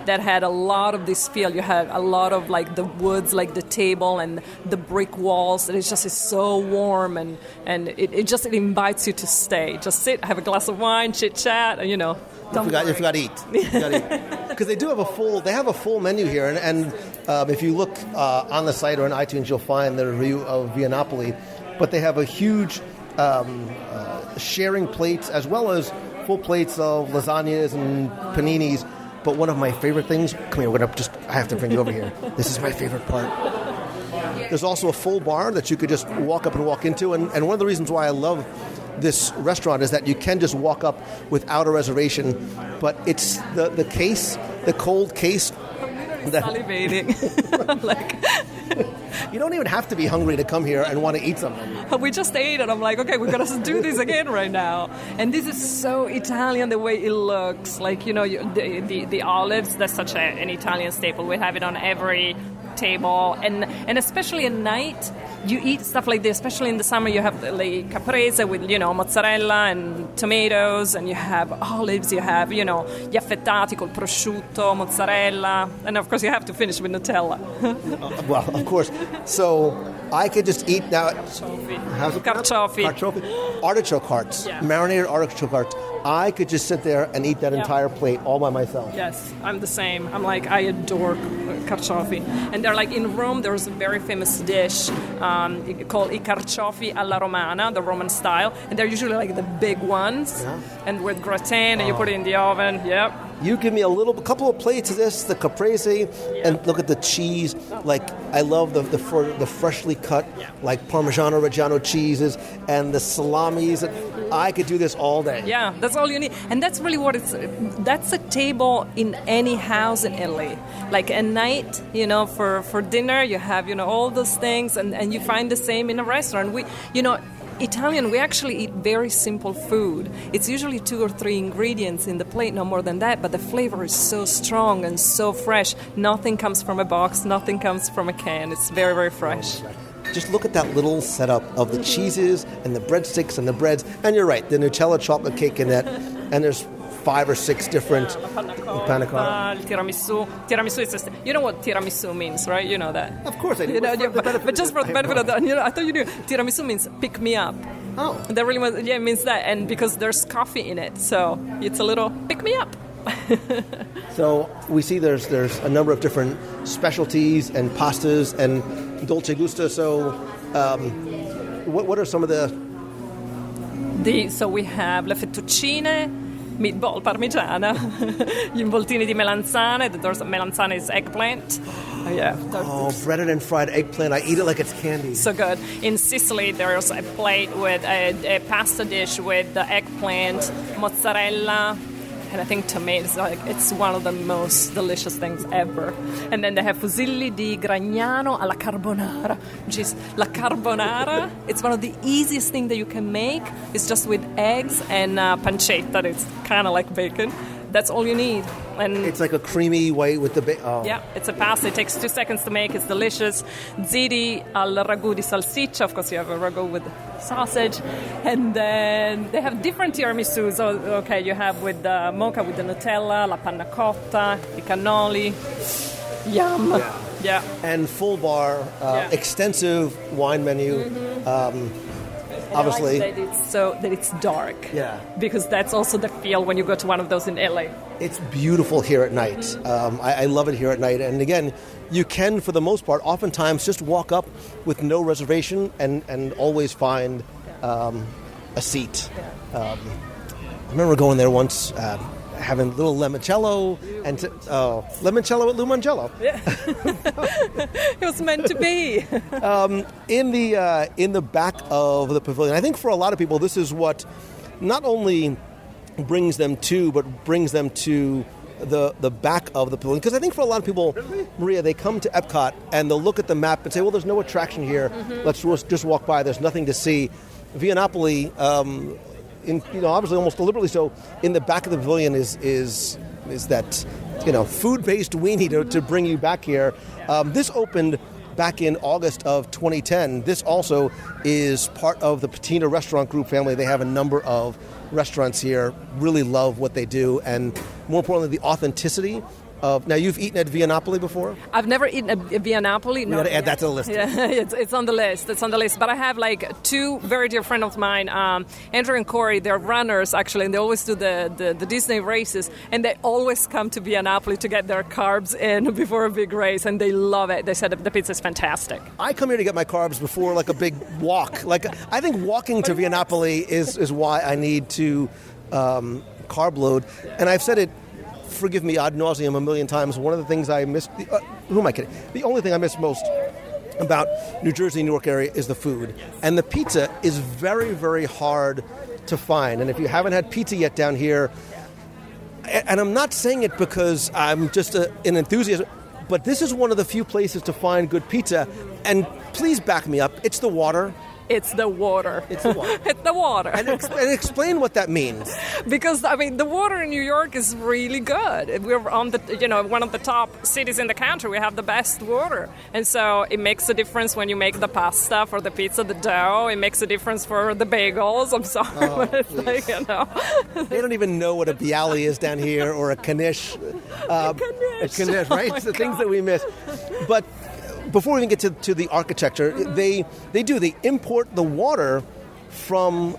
that had a lot of this feel. You had a lot of like the woods, like the table and the brick walls. It's so warm and it invites you to stay. Just sit, have a glass of wine, chit chat, and You forgot to eat. Because they have a full menu here, and if you look on the site or on iTunes, you'll find the review of Via Napoli. But they have a huge sharing plates as well as full plates of lasagnas and paninis. But one of my favorite things, come here, I have to bring you over here. This is my favorite part. There's also a full bar that you could just walk up and walk into. And one of the reasons why I love this restaurant is that you can just walk up without a reservation. But it's the case, the cold case. Salivating. You don't even have to be hungry to come here and want to eat something. We just ate, and I'm like, okay, we're going to do this again right now. And this is so Italian, the way it looks. Like, the olives, that's such an Italian staple. We have it on every table. And especially at night, you eat stuff like this. Especially in the summer, you have the caprese with, mozzarella and tomatoes. And you have olives, you have, gli affettati col prosciutto, mozzarella. And, of course, you have to finish with Nutella. Well, of course. So I could just eat now. Carciofi. Artichoke hearts. Yeah. Marinated artichoke hearts. I could just sit there and eat that entire plate all by myself. Yes, I'm the same. I adore carciofi. And they're like, in Rome, there's a very famous dish called I carciofi alla romana, the Roman style. And they're usually like the big ones. Yeah. And with gratin, and you put it in the oven. Yep. You give me a couple of plates of this, the caprese, and look at the cheese. Like, I love the freshly cut, like Parmigiano Reggiano cheeses and the salamis. I could do this all day. Yeah, that's all you need. And that's really what that's a table in any house in Italy. Like at night, for dinner, you have, all those things, and you find the same in a restaurant. Italian, we actually eat very simple food. It's usually 2 or 3 ingredients in the plate, no more than that, but the flavor is so strong and so fresh. Nothing comes from a box, nothing comes from a can. It's very, very fresh. Just look at that little setup of the cheeses and the breadsticks and the breads. And you're right, the Nutella chocolate cake in that, and there's 5 or 6 different panna cotta. Tiramisu is you know what tiramisu means, right? You know that. Of course I do. But just for the benefit of that, I thought you knew. Tiramisu means pick me up. Oh. That really it means that, and because there's coffee in it, so it's a little pick me up. So we see there's a number of different specialties and pastas and dolce gusto. So what are some of the... So we have le fettuccine, meatball parmigiana, gli involtini di melanzane. There's melanzane is eggplant. Breaded and fried eggplant. I eat it like it's candy. So good. In Sicily, there's a plate with a pasta dish with the eggplant, mozzarella, and I think tomatoes. It's one of the most delicious things ever. And then they have fusilli di Gragnano alla carbonara, which is la carbonara. It's one of the easiest things that you can make. It's just with eggs and pancetta. It's kind of like bacon. That's all you need. And it's like a creamy white with the bacon. Oh. Yeah, it's a pasta. It takes 2 seconds to make. It's delicious. Ziti al ragù di salsiccia. Of course, you have a ragu with sausage. And then they have different tiramisus. So, okay, you have with the mocha, with the Nutella, la panna cotta, the cannoli. Yum. Yeah. And full bar, extensive wine menu. Mm-hmm. Obviously, I like that it's dark. Yeah, because that's also the feel when you go to one of those in LA. It's beautiful here at night. I love it here at night. And again, you can, for the most part, oftentimes just walk up with no reservation and always find a seat. I remember going there once, having a little limoncello and limoncello at Lumangello. Yeah. It was meant to be. In the back of the pavilion, I think for a lot of people, this is what not only brings them to the back of the pavilion. Because I think for a lot of people, Maria, they come to Epcot and they'll look at the map and say, well, there's no attraction here. Mm-hmm. Let's just walk by. There's nothing to see. Via Napoli, obviously almost deliberately so, in the back of the pavilion is that, food-based weenie to bring you back here. This opened back in August of 2010. This also is part of the Patina Restaurant Group family. They have a number of restaurants here. Really love what they do, and more importantly, the authenticity of... Now, you've eaten at Via Napoli before? I've never eaten at Via Napoli. We got to add that to the list. Yeah, it's on the list. It's on the list. But I have 2 very dear friends of mine, Andrew and Corey. They're runners, actually, and they always do the Disney races. And they always come to Via Napoli to get their carbs in before a big race, and they love it. They said the pizza is fantastic. I come here to get my carbs before, a big walk. I think walking to Via Napoli is why I need to carb load. And I've said it, forgive me, ad nauseum a million times. One of the things I miss, who am I kidding? The only thing I miss most about New Jersey, New York area is the food. And the pizza is very, very hard to find. And if you haven't had pizza yet down here, and I'm not saying it because I'm just an enthusiast, but this is one of the few places to find good pizza. And please back me up. It's the water. It's the water. It's the water. It's the water. And explain what that means. Because, the water in New York is really good. We're on one of the top cities in the country. We have the best water. And so it makes a difference when you make the pasta for the pizza, the dough. It makes a difference for the bagels. I'm sorry, but it's They don't even know what a bialy is down here or a knish. A knish, right? It's the things that we miss. But before we even get to the architecture, they import the water from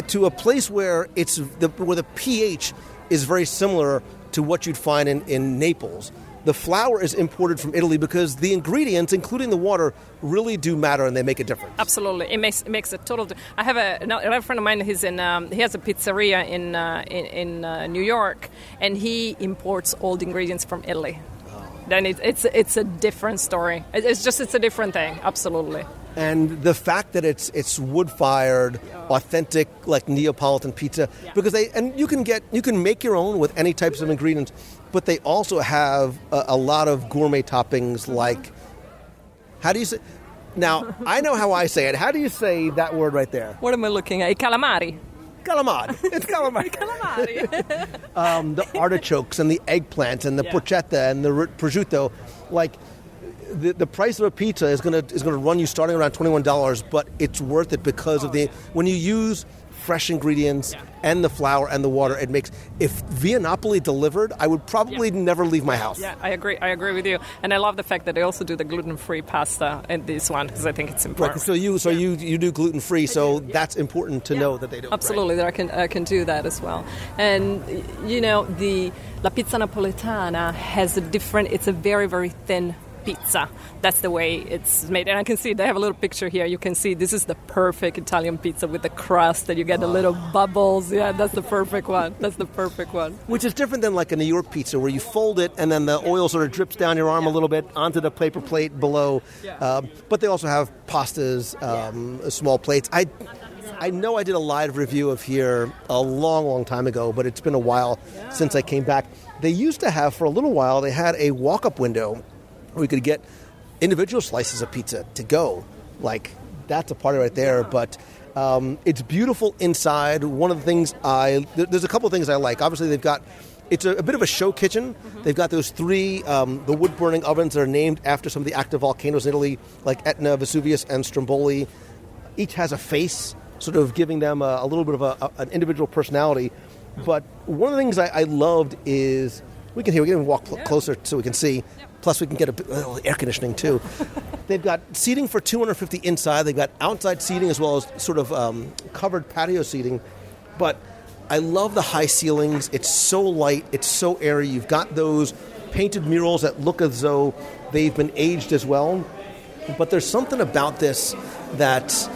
to a place where where the pH is very similar to what you'd find in Naples. The flour is imported from Italy because the ingredients, including the water, really do matter and they make a difference. Absolutely, it makes a total. I have another friend of mine. He has a pizzeria in New York, and he imports all the ingredients from Italy. Oh. Then it's a different story. It's a different thing. Absolutely. And the fact that it's wood-fired, authentic, like Neapolitan pizza, because you can make your own with any types of ingredients, but they also have a lot of gourmet toppings. Like, how do you say? Now I know how I say it. How do you say that word right there? What am I looking at? Calamari. Calamari. It's calamari. Calamari. The artichokes and the eggplant and the porchetta and the prosciutto, like. The price of a pizza is going to run you starting around $21, but it's worth it because of when you use fresh ingredients and the flour and the water, it makes. If Via Napoli delivered, I would probably never leave my house. Yeah, I agree with you, and I love the fact that they also do the gluten-free pasta in this one because I think it's important. Right, so you do gluten-free, so that's important to know that they do. Absolutely, right? that I can do that as well. And la pizza napoletana has it's a very, very thin pizza. That's the way it's made. And I can see they have a little picture here. You can see this is the perfect Italian pizza with the crust that you get the little bubbles. Yeah, that's the perfect one. Which is different than like a New York pizza where you fold it and then the oil sort of drips down your arm a little bit onto the paper plate below. Yeah. But they also have pastas, small plates. I know I did a live review of here a long, long time ago, but it's been a while since I came back. They used to have, for a little while, they had a walk-up window where we could get individual slices of pizza to go. Like, that's a party right there. But it's beautiful inside. One of the things there's a couple of things I like. Obviously, it's a bit of a show kitchen. Mm-hmm. They've got those three, the wood-burning ovens that are named after some of the active volcanoes in Italy, like Etna, Vesuvius, and Stromboli. Each has a face, sort of giving them a little bit of an individual personality. But one of the things I loved is, we can even walk closer so we can see. Plus, we can get a little air conditioning, too. They've got seating for 250 inside. They've got outside seating as well as sort of covered patio seating. But I love the high ceilings. It's so light. It's so airy. You've got those painted murals that look as though they've been aged as well. But there's something about this that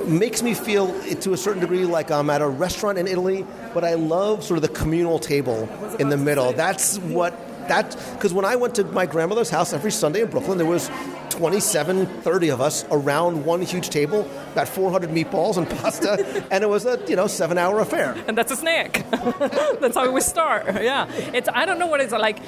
makes me feel, to a certain degree, like I'm at a restaurant in Italy. But I love sort of the communal table in the middle. Because when I went to my grandmother's house every Sunday in Brooklyn, there was 27, 30 of us around one huge table, about 400 meatballs and pasta, and it was a 7-hour affair. And that's a snack. That's how we start. Yeah, I don't know what it's like.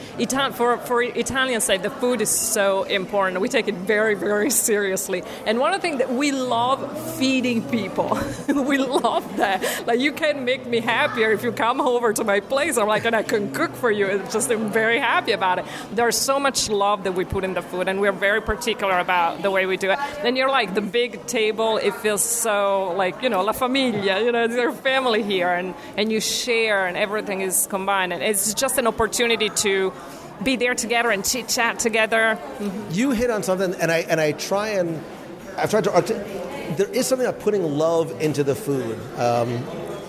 For Italian side, the food is so important. We take it very, very seriously. And one of the things that we love feeding people. We love that. Like, you can make me happier if you come over to my place. I'm like, and I can cook for you. It's just, I'm very happy about it. There's so much love that we put in the food, and we're very particular about the way we do it. Then you're like, the big table, it feels so like, la familia, it's your family here, and you share, and everything is combined, and it's just an opportunity to be there together and chit-chat together. Mm-hmm. You hit on something, and I've tried to there is something about putting love into the food.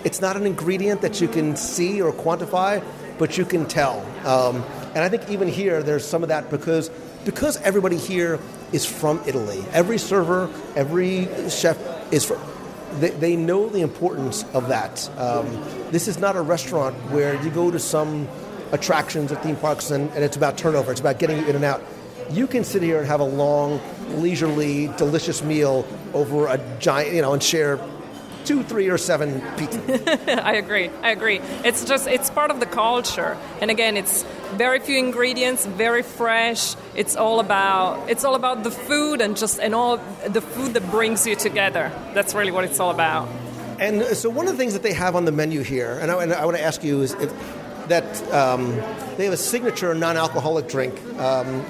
It's not an ingredient that you can see or quantify, but you can tell. And I think even here, there's some of that because everybody here is from Italy. Every server, every chef is from. They know the importance of that. This is not a restaurant where you go to some attractions or theme parks and it's about turnover. It's about getting you in and out. You can sit here and have a long, leisurely, delicious meal over a giant, and share 2, 3, or 7 pizza. I agree. It's part of the culture. And again, it's very few ingredients, very fresh. It's all about the food and all the food that brings you together. That's really what it's all about. And so one of the things that they have on the menu here, and I want to ask you, is that they have a signature non-alcoholic drink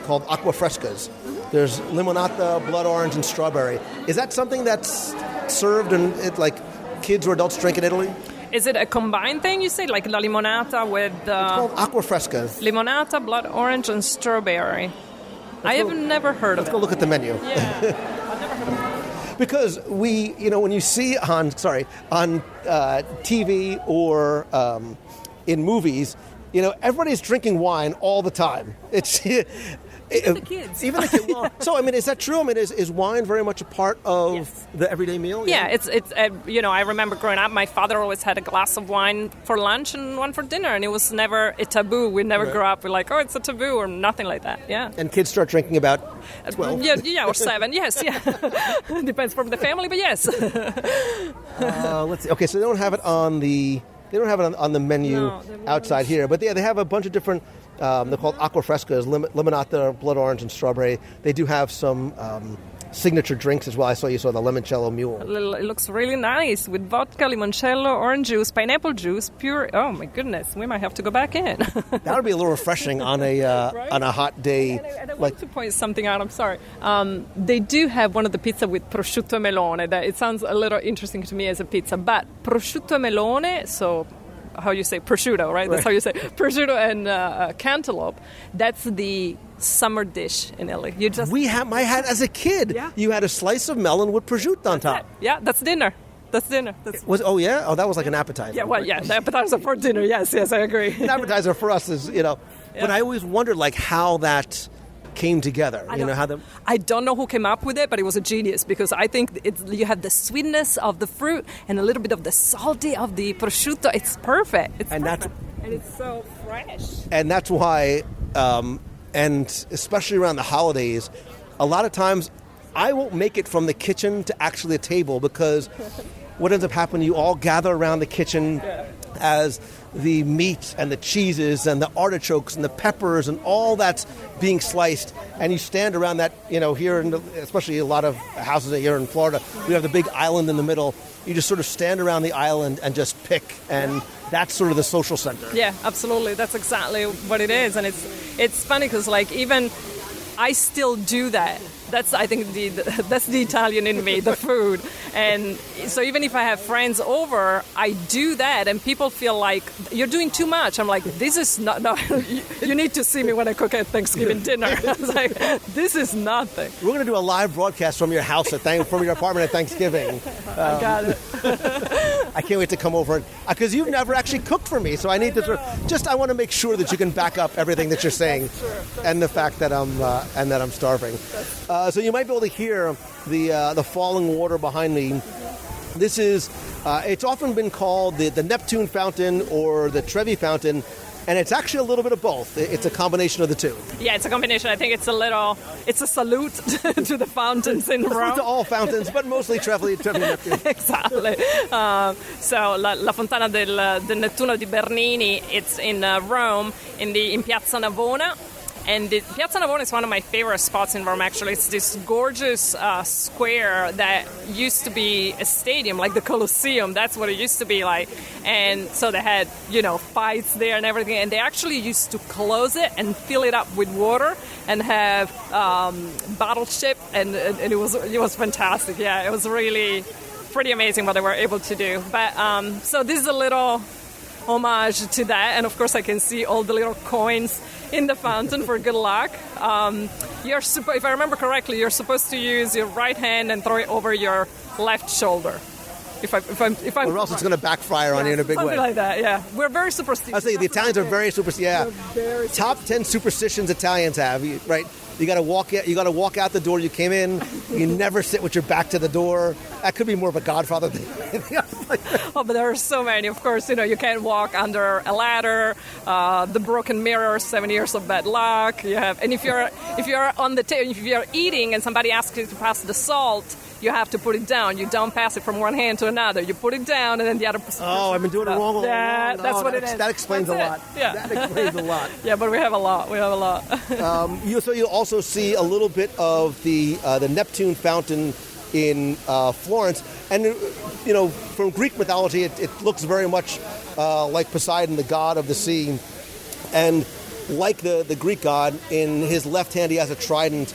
called acqua frescas. There's limonata, blood orange, and strawberry. Is that something that's served and like kids or adults drink in Italy? Is it a combined thing, you say? Like la limonata with... It's called acqua frescas. Limonata, blood orange, and strawberry. I have never heard of it. Let's go look at the menu. Yeah, I've never heard of it. Because when you see on TV or in movies, everybody's drinking wine all the time. It's Even the kids. Even the kids. Well, so, is that true? Is wine very much a part of the everyday meal? Yeah, it's I remember growing up, my father always had a glass of wine for lunch and one for dinner, and it was never a taboo. We never grew up with like, oh, it's a taboo or nothing like that. Yeah. And kids start drinking about 12? Yeah, or 7. Yes, yeah. Depends from the family, but yes. Let's see. Okay, so they don't have it on the menu outside here, but they have a bunch of different. They're called aqua frescas, limonata, blood orange, and strawberry. They do have some signature drinks as well. I saw you saw the limoncello mule. It looks really nice with vodka, limoncello, orange juice, pineapple juice, pure. Oh my goodness, we might have to go back in. That would be a little refreshing on a right? on a hot day. And I want to point something out. I'm sorry. They do have one of the pizza with prosciutto e melone. That it sounds a little interesting to me as a pizza, but prosciutto e melone. So. How you say prosciutto, right? That's how you say prosciutto and cantaloupe. That's the summer dish in Italy. I had as a kid. Yeah. You had a slice of melon with prosciutto on top. Yeah, that's dinner. That was like an appetizer. Yeah, well, yeah, the appetizer for dinner. Yes, I agree. An appetizer for us is But I always wondered how that came together. I don't know who came up with it, but it was a genius because I think you have the sweetness of the fruit and a little bit of the salty of the prosciutto. It's perfect. And it's so fresh. And that's why, and especially around the holidays, a lot of times I won't make it from the kitchen to actually a table because what ends up happening, you all gather around the kitchen as the meat and the cheeses and the artichokes and the peppers and all that's being sliced, and you stand around that, here, especially a lot of houses here in Florida, we have the big island in the middle. You just sort of stand around the island and just pick, and that's sort of the social center. Yeah, absolutely. That's exactly what it is, and it's funny because even I still do that. That's, I think, that's the Italian in me, the food. And so even if I have friends over, I do that, and people feel like, you're doing too much. I'm like, this is not, no, you need to see me when I cook at Thanksgiving dinner. I was like, this is nothing. We're going to do a live broadcast from your house, from your apartment at Thanksgiving. I got it. I can't wait to come over, because you've never actually cooked for me, so I need to I want to make sure that you can back up everything that you're saying, and the fact that I'm starving. So you might be able to hear the falling water behind me. This is, it's often been called the Neptune Fountain or the Trevi Fountain, and it's actually a little bit of both. It's a combination of the two. Yeah, it's a combination. I think it's a salute to the fountains in Rome. Salute to all fountains, but mostly Trevi Neptune. Exactly. So La Fontana del Nettuno di Bernini, it's in Rome, in Piazza Navona. And Piazza Navona is one of my favorite spots in Rome, actually. It's this gorgeous square that used to be a stadium, like the Colosseum. That's what it used to be like. And so they had, fights there and everything. And they actually used to close it and fill it up with water and have bottle ship. And it was fantastic. Yeah, it was really pretty amazing what they were able to do. But so this is a little homage to that. And, of course, I can see all the little coins in the fountain for good luck. If I remember correctly, you're supposed to use your right hand and throw it over your left shoulder. If I'm or else it's going to backfire on you in a big way. Something like that, yeah. We're very superstitious. I was saying the Italians are very superstitious. Yeah. Top 10 superstitions Italians have, right? You got to walk out the door you came in. You never sit with your back to the door. That could be more of a Godfather thing. Oh, but there are so many. Of course, you can't walk under a ladder. The broken mirror, 7 years of bad luck. And if you're on the table, if you're eating and somebody asks you to pass the salt, you have to put it down. You don't pass it from one hand to another. You put it down, and then the other person... Oh, I've been doing it wrong all along. That's what it is. That explains a lot. Yeah. That explains a lot. Yeah, but we have a lot. So you'll also see a little bit of the Neptune Fountain in Florence. And, from Greek mythology, it looks very much like Poseidon, the god of the sea. And like the Greek god, in his left hand he has a trident.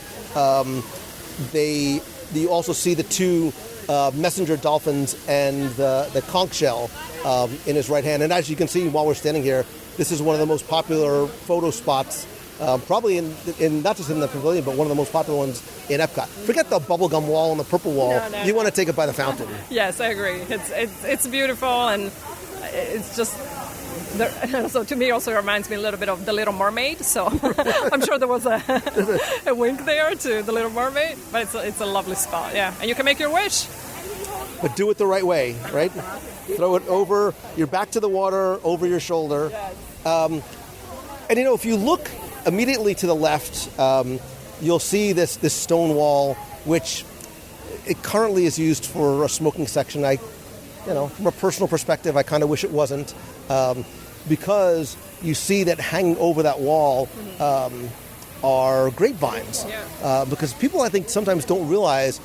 You also see the two messenger dolphins and the conch shell in his right hand. And as you can see while we're standing here, this is one of the most popular photo spots probably in not just in the Pavilion, but one of the most popular ones in Epcot. Forget the bubblegum wall and the purple wall. No, you want to take it by the fountain. Yes, I agree. It's beautiful, and it's just... So to me also reminds me a little bit of The Little Mermaid, so I'm sure there was a wink there to The Little Mermaid, but it's a lovely spot, yeah. And you can make your wish. But do it the right way, right? Throw it over your back to the water, over your shoulder. Yes. And if you look immediately to the left, you'll see this stone wall, which it currently is used for a smoking section. From a personal perspective, I kind of wish it wasn't. Because you see that hanging over that wall are grapevines. Yeah. Because people, I think, sometimes don't realize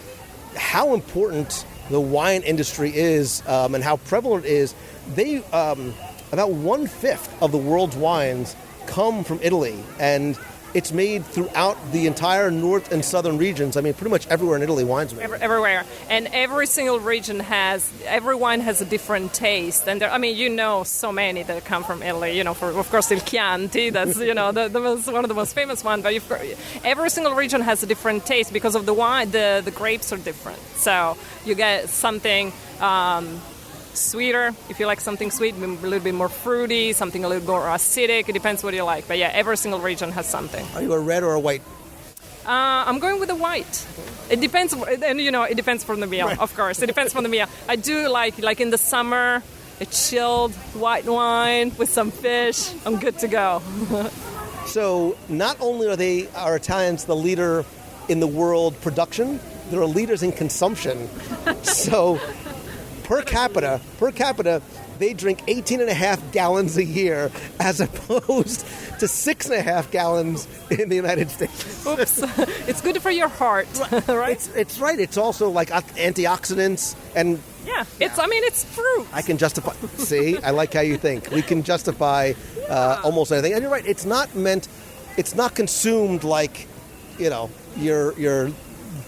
how important the wine industry is and how prevalent it is. They about 1/5 of the world's wines come from Italy, and it's made throughout the entire north and southern regions. I mean, pretty much everywhere in Italy, wine's made. Everywhere. And every single region every wine has a different taste. And so many that come from Italy. Of course, Il Chianti, that's, one of the most famous ones. But every single region has a different taste because of the wine. The grapes are different. So you get something... sweeter, if you like something sweet, a little bit more fruity, something a little more acidic. It depends what you like. But yeah, every single region has something. Are you a red or a white? I'm going with a white. It depends, and it depends from the meal, right. Of course. It depends from the meal. I do like in the summer, a chilled white wine with some fish. I'm good to go. So not only are Italians the leader in the world production, they're leaders in consumption. So... Per capita, they drink 18.5 gallons a year as opposed to 6.5 gallons in the United States. Oops. It's good for your heart, right? It's right. It's also like antioxidants and... Yeah, it's fruit. I can justify... See, I like how you think. We can justify almost anything. And you're right, it's not consumed like, you're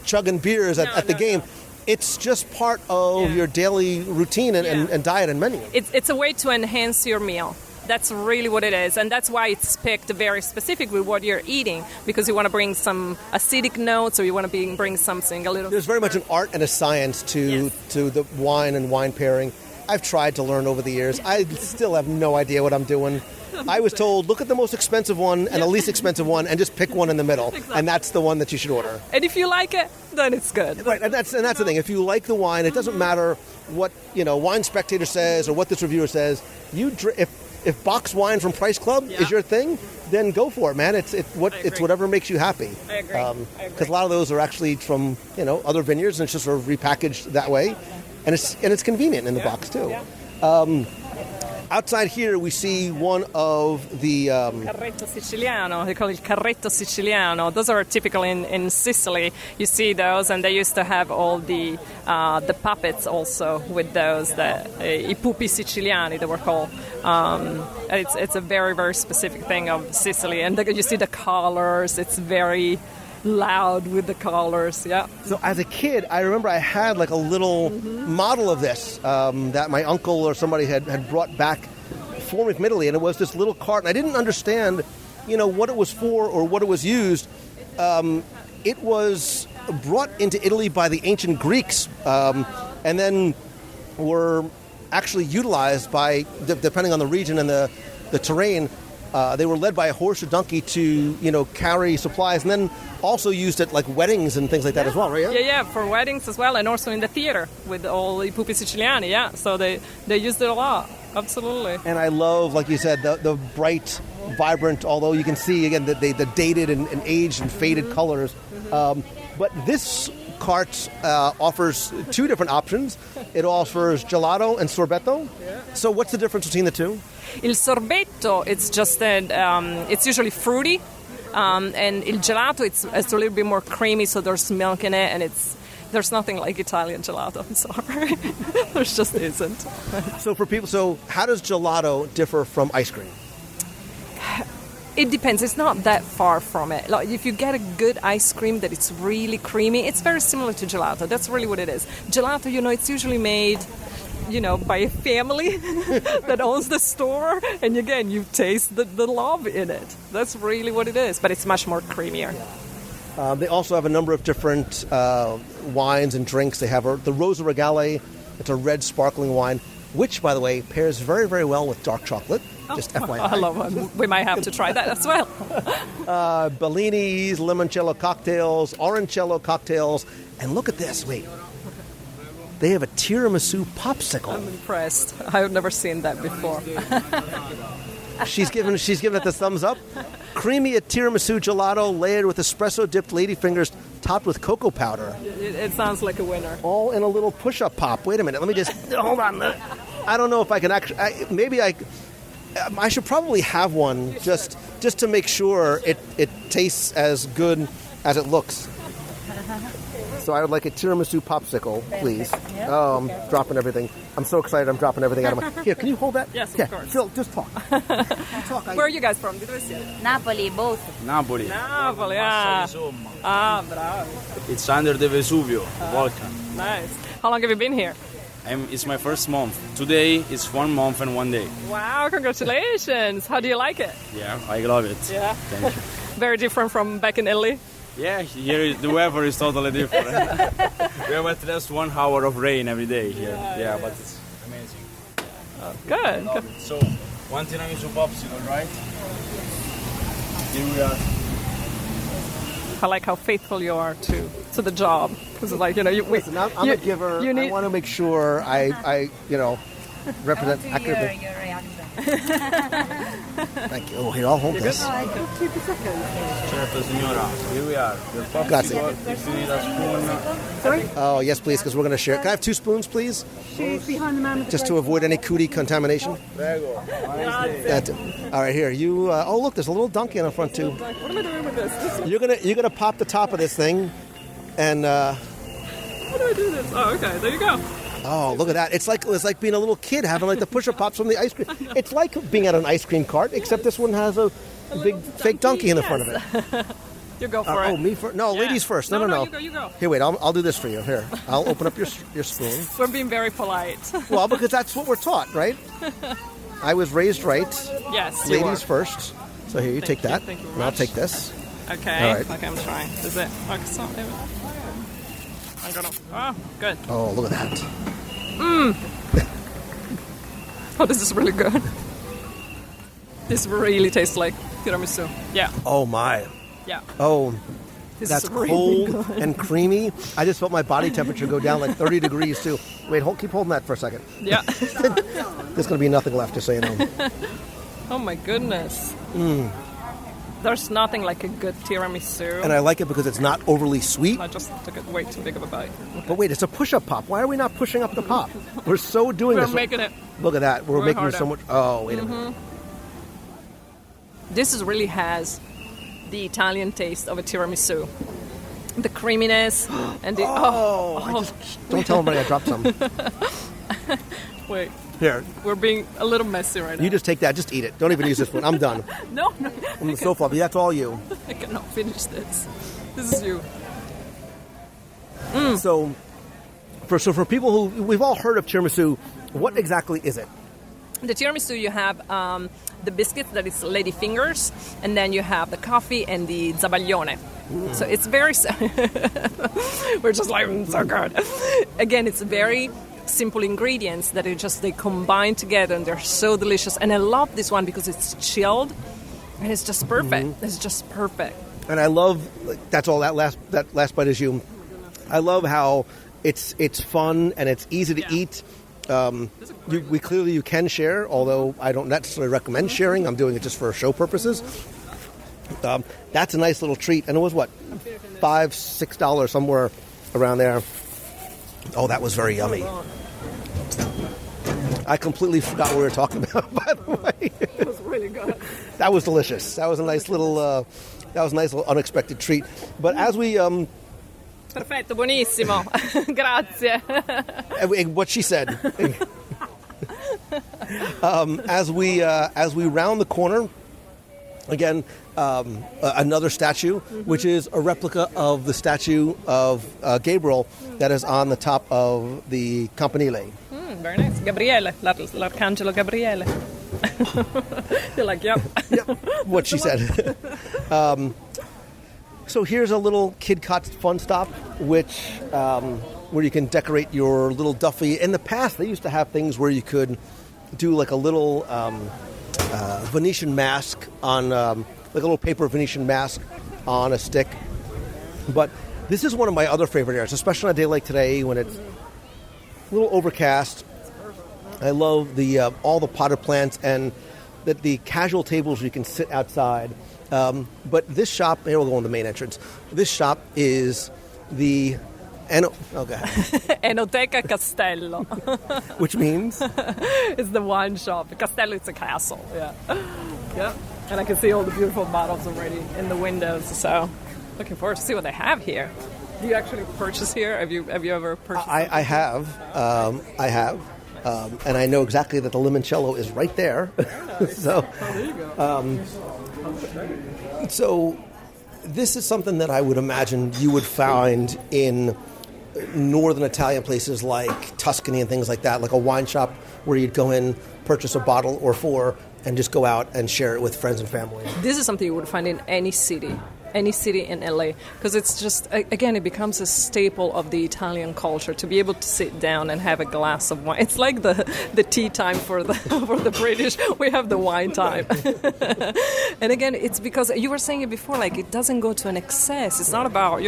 chugging beers at the game. It's just part of your daily routine and diet and menu. It's a way to enhance your meal. That's really what it is. And that's why it's picked very specific with what you're eating, because you want to bring some acidic notes or you want to bring something a little... There's very much an art and a science to the wine and wine pairing. I've tried to learn over the years. I still have no idea what I'm doing. I was told, look at the most expensive one and the least expensive one and just pick one in the middle. Exactly. And that's the one that you should order. And if you like it, then it's good. Right, and that's the thing. If you like the wine, it doesn't matter what, Wine Spectator says or what this reviewer says. If box wine from Price Club is your thing, then go for it, man. It's whatever makes you happy. I agree. Because a lot of those are actually from, other vineyards, and it's just sort of repackaged that way. And it's convenient in the box, too. Yeah. Outside here, we see one of the... Carretto Siciliano. They call it Carretto Siciliano. Those are typical in Sicily. You see those, and they used to have all the puppets also with those, I pupi siciliani, they were called. It's a very, very specific thing of Sicily. And you see the colors. It's very loud with the colors, yeah. So as a kid, I remember I had like a little model of this that my uncle or somebody had brought back for me from Italy, and it was this little cart, and I didn't understand, what it was for or what it was used. It was brought into Italy by the ancient Greeks, and then were actually utilized by, depending on the region and the terrain, they were led by a horse or donkey to, carry supplies, and then also used at like weddings and things like that as well, right? Yeah, for weddings as well, and also in the theater with all the pupi siciliani, yeah. So they used it a lot, absolutely. And I love, like you said, the bright, vibrant, although you can see, again, the dated and aged and faded colors. But this cart offers two different options. It offers gelato and sorbetto. Yeah. So what's the difference between the two? Il sorbetto, it's just it's usually fruity, and il gelato, it's a little bit more creamy, so there's milk in it, and there's nothing like Italian gelato. I'm sorry, there just isn't. So how does gelato differ from ice cream? It depends. It's not that far from it. Like if you get a good ice cream that it's really creamy, it's very similar to gelato. That's really what it is. Gelato, it's usually made by a family that owns the store. And again, you taste the love in it. That's really what it is. But it's much more creamier. They also have a number of different wines and drinks. They have the Rosa Regale. It's a red sparkling wine, which, by the way, pairs very, very well with dark chocolate. Just FYI. I love it. We might have to try that as well. Bellinis, limoncello cocktails, orangello cocktails. And look at this. Wait. They have a tiramisu popsicle. I'm impressed. I've never seen that before. She's given it the thumbs up. Creamy tiramisu gelato layered with espresso-dipped ladyfingers topped with cocoa powder. It sounds like a winner. All in a little push-up pop. Wait a minute. Let me just... Hold on. I don't know if I can actually... I should probably have one just to make sure it tastes as good as it looks. So I would like a tiramisu popsicle, please. Oh, I'm dropping everything. I'm so excited I'm dropping everything out of my... Here, can you hold that? Yes, of course. Phil, just talk. Where are you guys from? Did I see it? Napoli, both. Napoli. Napoli, bravo. It's under the Vesuvio volcano. Nice. How long have you been here? It's my first month. Today is 1 month and 1 day. Wow, congratulations. How do you like it? Yeah, I love it. Yeah. Thank you. Very different from back in Italy? Yeah, here the weather is totally different. We have at least 1 hour of rain every day here. Yeah, but it's amazing. Good. Love it. So, one tiramisu popsicle, right? Here we are. I like how faithful you are to the job. Because it's like, listen, I'm a giver. I want to make sure I represent accurately. Your reaction. Thank you. Oh, here, I'll hold this. Certo, signora. Here we are. Your popsicle. Grazie. If you need a spoon. Sorry? Oh, yes, please, because we're going to share. Can I have 2 spoons, please? She's behind the man. Just to avoid any cootie contamination. That's it. All right, here. You. Oh, look, there's a little donkey on the front too. What am I doing with this? You're gonna pop the top of this thing, and. How do I do this? Oh, okay. There you go. Oh, look at that. It's like being a little kid having like the push-up pops from the ice cream. It's like being at an ice cream cart, except this one has a big fake donkey in the front of it. You go for it. Oh, me first? No, ladies first. No. You go. Here, wait. I'll do this for you. Here, I'll open up your spoon. We're being very polite. Well, because that's what we're taught, right? I was raised right. Yes, you Ladies were. first. So here, you take that. Thank you very and I'll much. take this. Okay. All right. Okay, I'm trying. Is it? Okay, so I'm gonna. Oh, good. Oh, look at that. Oh, this is really good. This really tastes like tiramisu. Yeah. Oh my. Yeah. Oh, This that's is really cold good. and creamy. I just felt my body temperature go down like 30 degrees too. Wait, keep holding that for a second. Yeah. There's going to be nothing left, just so you know. Oh my goodness. There's nothing like a good tiramisu. And I like it because it's not overly sweet. I just took it way too big of a bite. Okay. But wait, it's a push-up pop. Why are we not pushing up the pop? We're so doing We're this. making it. Look at that. We're making harder. so much. Oh, wait a minute. This really has the Italian taste of a tiramisu. The creaminess and the Don't tell anybody I dropped some. Wait, Here, we're being a little messy right now. you just take that. Just eat it. Don't even use this one. I'm done. No, I'm so fluffy. That's all you. I cannot finish this. This is you. So for people who we've all heard of tiramisu, what exactly is it? The tiramisu, you have the biscuits, that is lady fingers, and then you have the coffee and the zabaglione. So it's very... We're just like, so good. Again, it's very simple ingredients that they combine together, and they're so delicious. And I love this one because it's chilled, and it's just perfect. It's just perfect. And I love that's all that last bite is you. I love how it's fun and it's easy to eat. You can share, although I don't necessarily recommend sharing. I'm doing it just for show purposes. That's a nice little treat, and it was what, $5-6 somewhere around there. Oh, that was very yummy. I completely forgot what we were talking about. By the way, It was really good. that was delicious. That was a nice little unexpected treat. But as we Perfetto, buonissimo. Grazie. what she said. As we round the corner, again, another statue, which is a replica of the statue of Gabriel that is on the top of the Campanile. Very nice. Gabriele, l'Arcangelo Gabriele. You're like, yep. What she said. So here's a little kid cot fun stop, which where you can decorate your little Duffy. In the past, they used to have things where you could do like a little Venetian mask on, like a little paper Venetian mask on a stick. But this is one of my other favorite areas, especially on a day like today when it's a little overcast. I love the all the potted plants and the casual tables where you can sit outside. But this shop, here we'll go on the main entrance. This shop is the Enoteca Castello. Which means? It's the wine shop. Castello is a castle, yeah. Yeah. And I can see all the beautiful bottles already in the windows, so looking forward to see what they have here. Do you actually purchase here? Have you ever purchased? I have. And I know exactly that the limoncello is right there. So, there you go. So this is something that I would imagine you would find in northern Italian places like Tuscany and things like that, like a wine shop where you'd go in, purchase a bottle or four, and just go out and share it with friends and family. This is something you would find in any city in LA, because it's just, again, it becomes a staple of the Italian culture to be able to sit down and have a glass of wine. It's like the tea time for the British. We have the wine time. And again, it's because you were saying it before, like it doesn't go to an excess. It's not about,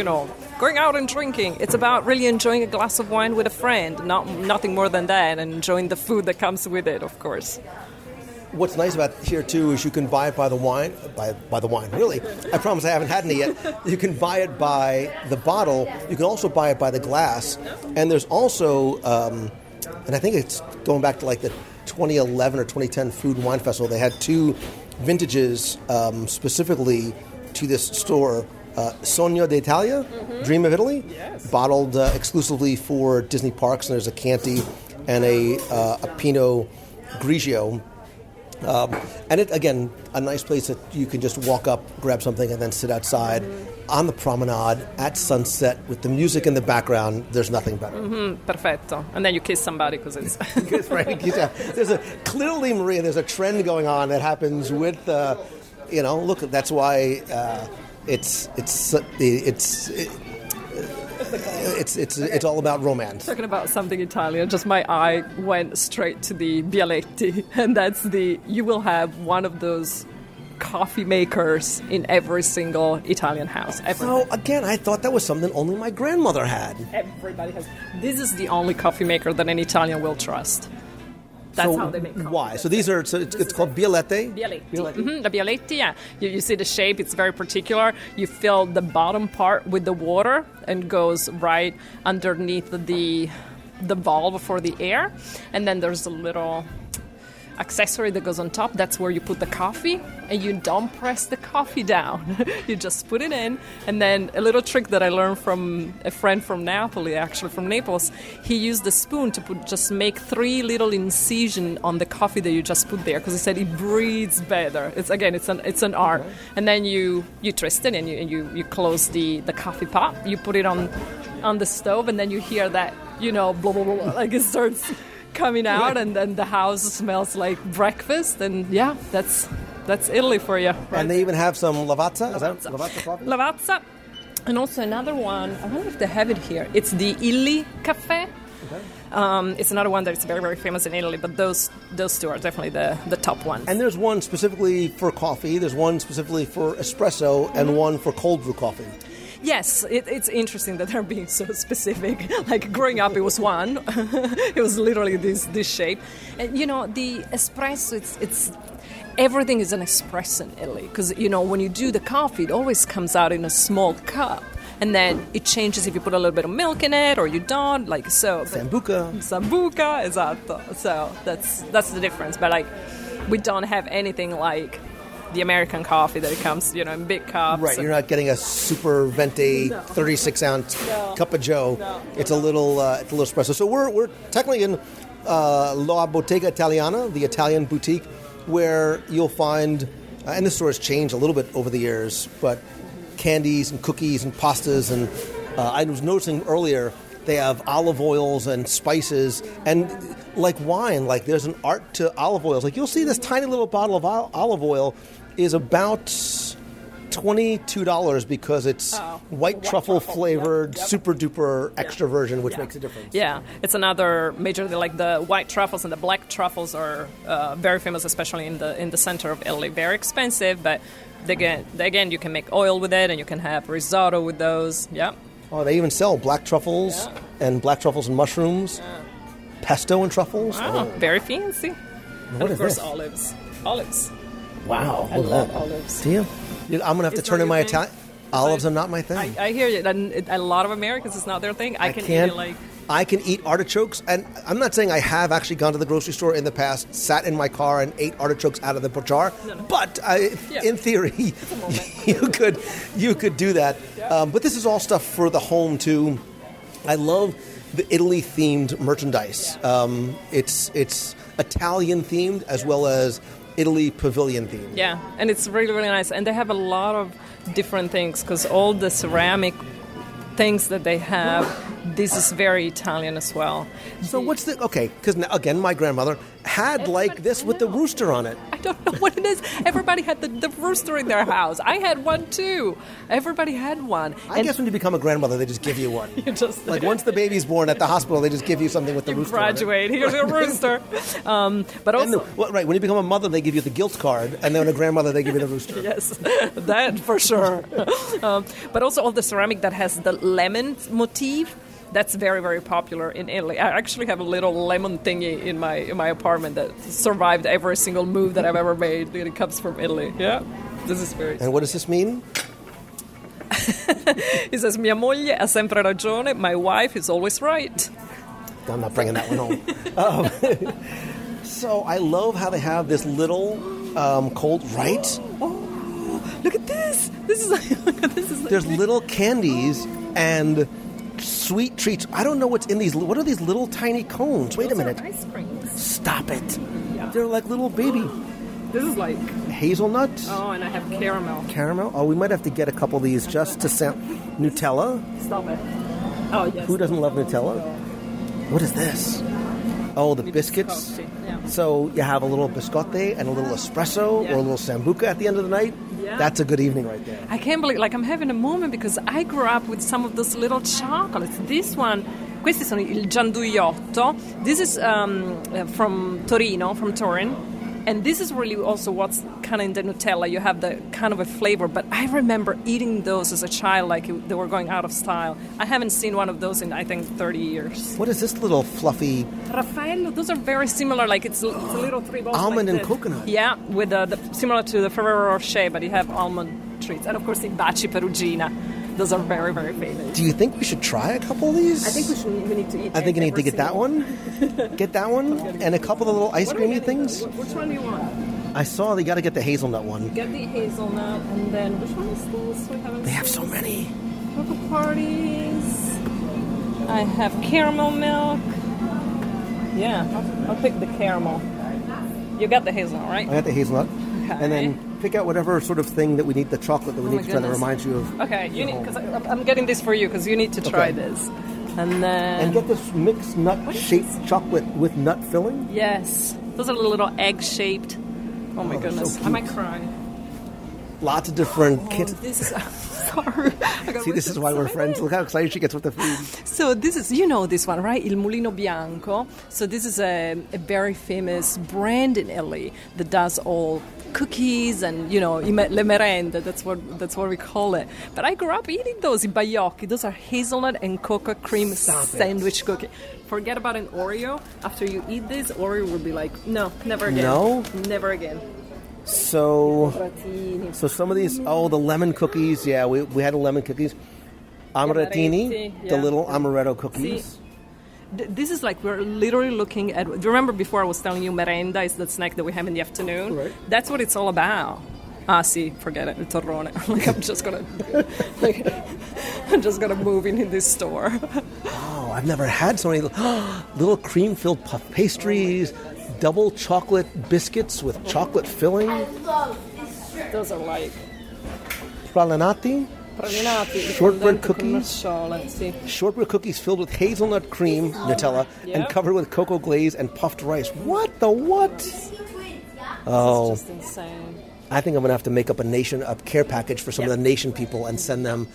going out and drinking. It's about really enjoying a glass of wine with a friend, nothing more than that, and enjoying the food that comes with it, of course. What's nice about here, too, is you can buy it by the wine. By the wine, really. I promise I haven't had any yet. You can buy it by the bottle. You can also buy it by the glass. And there's also, and I think it's going back to like the 2011 or 2010 Food and Wine Festival, they had two vintages specifically to this store. Sogno d'Italia, Dream of Italy, yes. Bottled exclusively for Disney parks. And there's a Chianti and a Pinot Grigio. And it, again, a nice place that you can just walk up, grab something, and then sit outside on the promenade at sunset with the music in the background. There's nothing better. Perfetto. And then you kiss somebody because it's... Right. Clearly, Maria, there's a trend going on that happens with, look, that's why it's all about romance. Talking about something Italian, just my eye went straight to the Bialetti, and that's you will have one of those coffee makers in every single Italian house. So again, I thought that was something only my grandmother had. Everybody has. This is the only coffee maker that an Italian will trust. That's how they make coffee. Why? So these are. So it's called Bialetti. Bialetti. The Bialetti, yeah. You see the shape; it's very particular. You fill the bottom part with the water, and goes right underneath the valve for the air, and then there's a little accessory that goes on top. That's where you put the coffee, and you don't press the coffee down. You just put it in, and then a little trick that I learned from a friend from Napoli, actually from Naples, he used a spoon to just make 3 little incisions on the coffee that you just put there, because he said it breathes better. It's an art. And then you twist it, and you close the coffee pot. You put it on the stove, and then you hear that, blah, blah, blah, blah, like it starts coming out, and then the house smells like breakfast, and yeah, that's Italy for you. Right? And they even have some lavazza. Is that lavazza coffee? Lavazza, and also another one. I wonder if they have it here. It's the Illy Cafe. Okay. It's another one that's very, very famous in Italy, but those two are definitely the top ones. And there's one specifically for coffee. There's one specifically for espresso, and one for cold brew coffee. Yes, it's interesting that they're being so specific. Like growing up, it was one. It was literally this shape. And, the espresso, it's everything is an espresso in Italy. Because, when you do the coffee, it always comes out in a small cup. And then it changes if you put a little bit of milk in it or you don't. Like so. Sambuca, esatto. So that's the difference. But, we don't have anything like the American coffee that it comes, in big cups. Right, you're not getting a super venti 36-ounce cup of Joe. No. It's a little espresso. So we're technically in La Bottega Italiana, the Italian boutique, where you'll find, and this store has changed a little bit over the years, but candies and cookies and pastas. And I was noticing earlier They have olive oils and spices, and like wine, like there's an art to olive oils. Like you'll see this tiny little bottle of olive oil is about $22 because it's white truffle flavored, super duper extra version, which makes a difference. Yeah, it's another major, like the white truffles and the black truffles are very famous, especially in the center of Italy. Very expensive, but again, you can make oil with it, and you can have risotto with those. Yeah. Oh, they even sell black truffles and black truffles and mushrooms, pesto and truffles. Oh, very fancy. What and of is course, this? olives. Wow, I love olives. Do you? I'm gonna have to turn in my Italian. Olives are not my thing. I hear you. And a lot of Americans, it's not their thing. I can eat artichokes, and I'm not saying I have actually gone to the grocery store in the past, sat in my car and ate artichokes out of the jar. No. But in theory, you could do that. Yeah. But this is all stuff for the home too. I love the Italy-themed merchandise. It's Italian themed as well as Italy pavilion themed. Yeah, and it's really, really nice. And they have a lot of different things because all the ceramic things that they have, this is very Italian as well. So what's the... Okay, because again, my grandmother had like this with the rooster on it. I don't know what it is. Everybody had the rooster in their house. I had one too. Everybody had one. I guess when you become a grandmother, they just give you one. You just like once the baby's born at the hospital, they just give you something with the rooster graduate. on it. Here's your rooster. But also... right, when you become a mother, they give you the guilt card, and then when a grandmother, they give you the rooster. Yes, that for sure. But also all the ceramic that has the lemon motif. That's very, very popular in Italy. I actually have a little lemon thingy in my apartment that survived every single move that I've ever made. It comes from Italy. Yeah, this is very... And what does this mean? He says, mia moglie ha sempre ragione, my wife is always right. I'm not bringing that one home. So I love how they have this little cold... Right? Oh, look at this. This is There's little candies and... sweet treats. I don't know what's in these. What are these little tiny cones? Wait a minute. Ice creams. Stop it. Yeah. They're like little baby. This is like hazelnut. Oh, and I have caramel. Caramel? Oh, we might have to get a couple of these just to sound. Nutella? Stop it. Oh, yes. Who doesn't love Nutella? What is this? Oh, the biscuits. Yeah. So you have a little biscotti and a little espresso or a little sambuca at the end of the night. Yeah. That's a good evening right there. I can't believe, I'm having a moment because I grew up with some of those little chocolates. This one, questi sono il gianduiotto. This is from Torino, from Turin. And this is really also what's kind of in the Nutella. You have the kind of a flavor. But I remember eating those as a child like they were going out of style. I haven't seen one of those in, I think, 30 years. What is this little fluffy... Raffaello, those are very similar. Like it's a little three balls. Almond like and coconut. Yeah, with similar to the Ferrero Rocher, but you have almond treats. And of course, the Baci Perugina. Those are very, very famous. Do you think we should try a couple of these? I think we need to eat. I think you need to get that one. Get that one, and a couple of little ice creamy things. Which one do you want? I saw they got to get the hazelnut one. Get the hazelnut, and then which one is this? They have so many. Cocoa parties. I have caramel milk. Yeah, I'll pick the caramel. You got the hazelnut, right? I got the hazelnut. Okay. And then pick out whatever sort of thing that we need, the chocolate that we need to try to remind you of. Okay, you need, because I'm getting this for you because you need to try this. And then... And get this mixed nut-shaped chocolate with nut filling? Yes. Those are little egg-shaped. Oh my goodness. So I might cry. Lots of different kits. This is... Sorry. See, this is why we're friends. Look how excited she gets with the food. So this is, you know this one, right? Il Mulino Bianco. So this is a very famous brand in Italy that does all cookies and, you know, le merende, that's what we call it. But I grew up eating those, I baiocchi. Those are hazelnut and cocoa cream sandwich cookie. Forget about an Oreo. After you eat this, Oreo will be like, no, never again. No? Never again. So some of these, the lemon cookies, yeah, we had a lemon cookies. Amarettini, the little amaretto cookies. This is like we're literally looking at... Do you remember before I was telling you merenda is the snack that we have in the afternoon? Right. That's what it's all about. Forget it, il torrone. I'm just gonna move in this store. Oh, I've never had so many little cream-filled puff pastries, double chocolate biscuits with chocolate filling. Those are like... Pralinati? pralinati Shortbread con cookies? nocciole, sì. Shortbread cookies filled with hazelnut cream, Nutella, and covered with cocoa glaze and puffed rice. What the what? Oh, It's just insane. I think I'm going to have to make up a care package for some of the nation people and send them.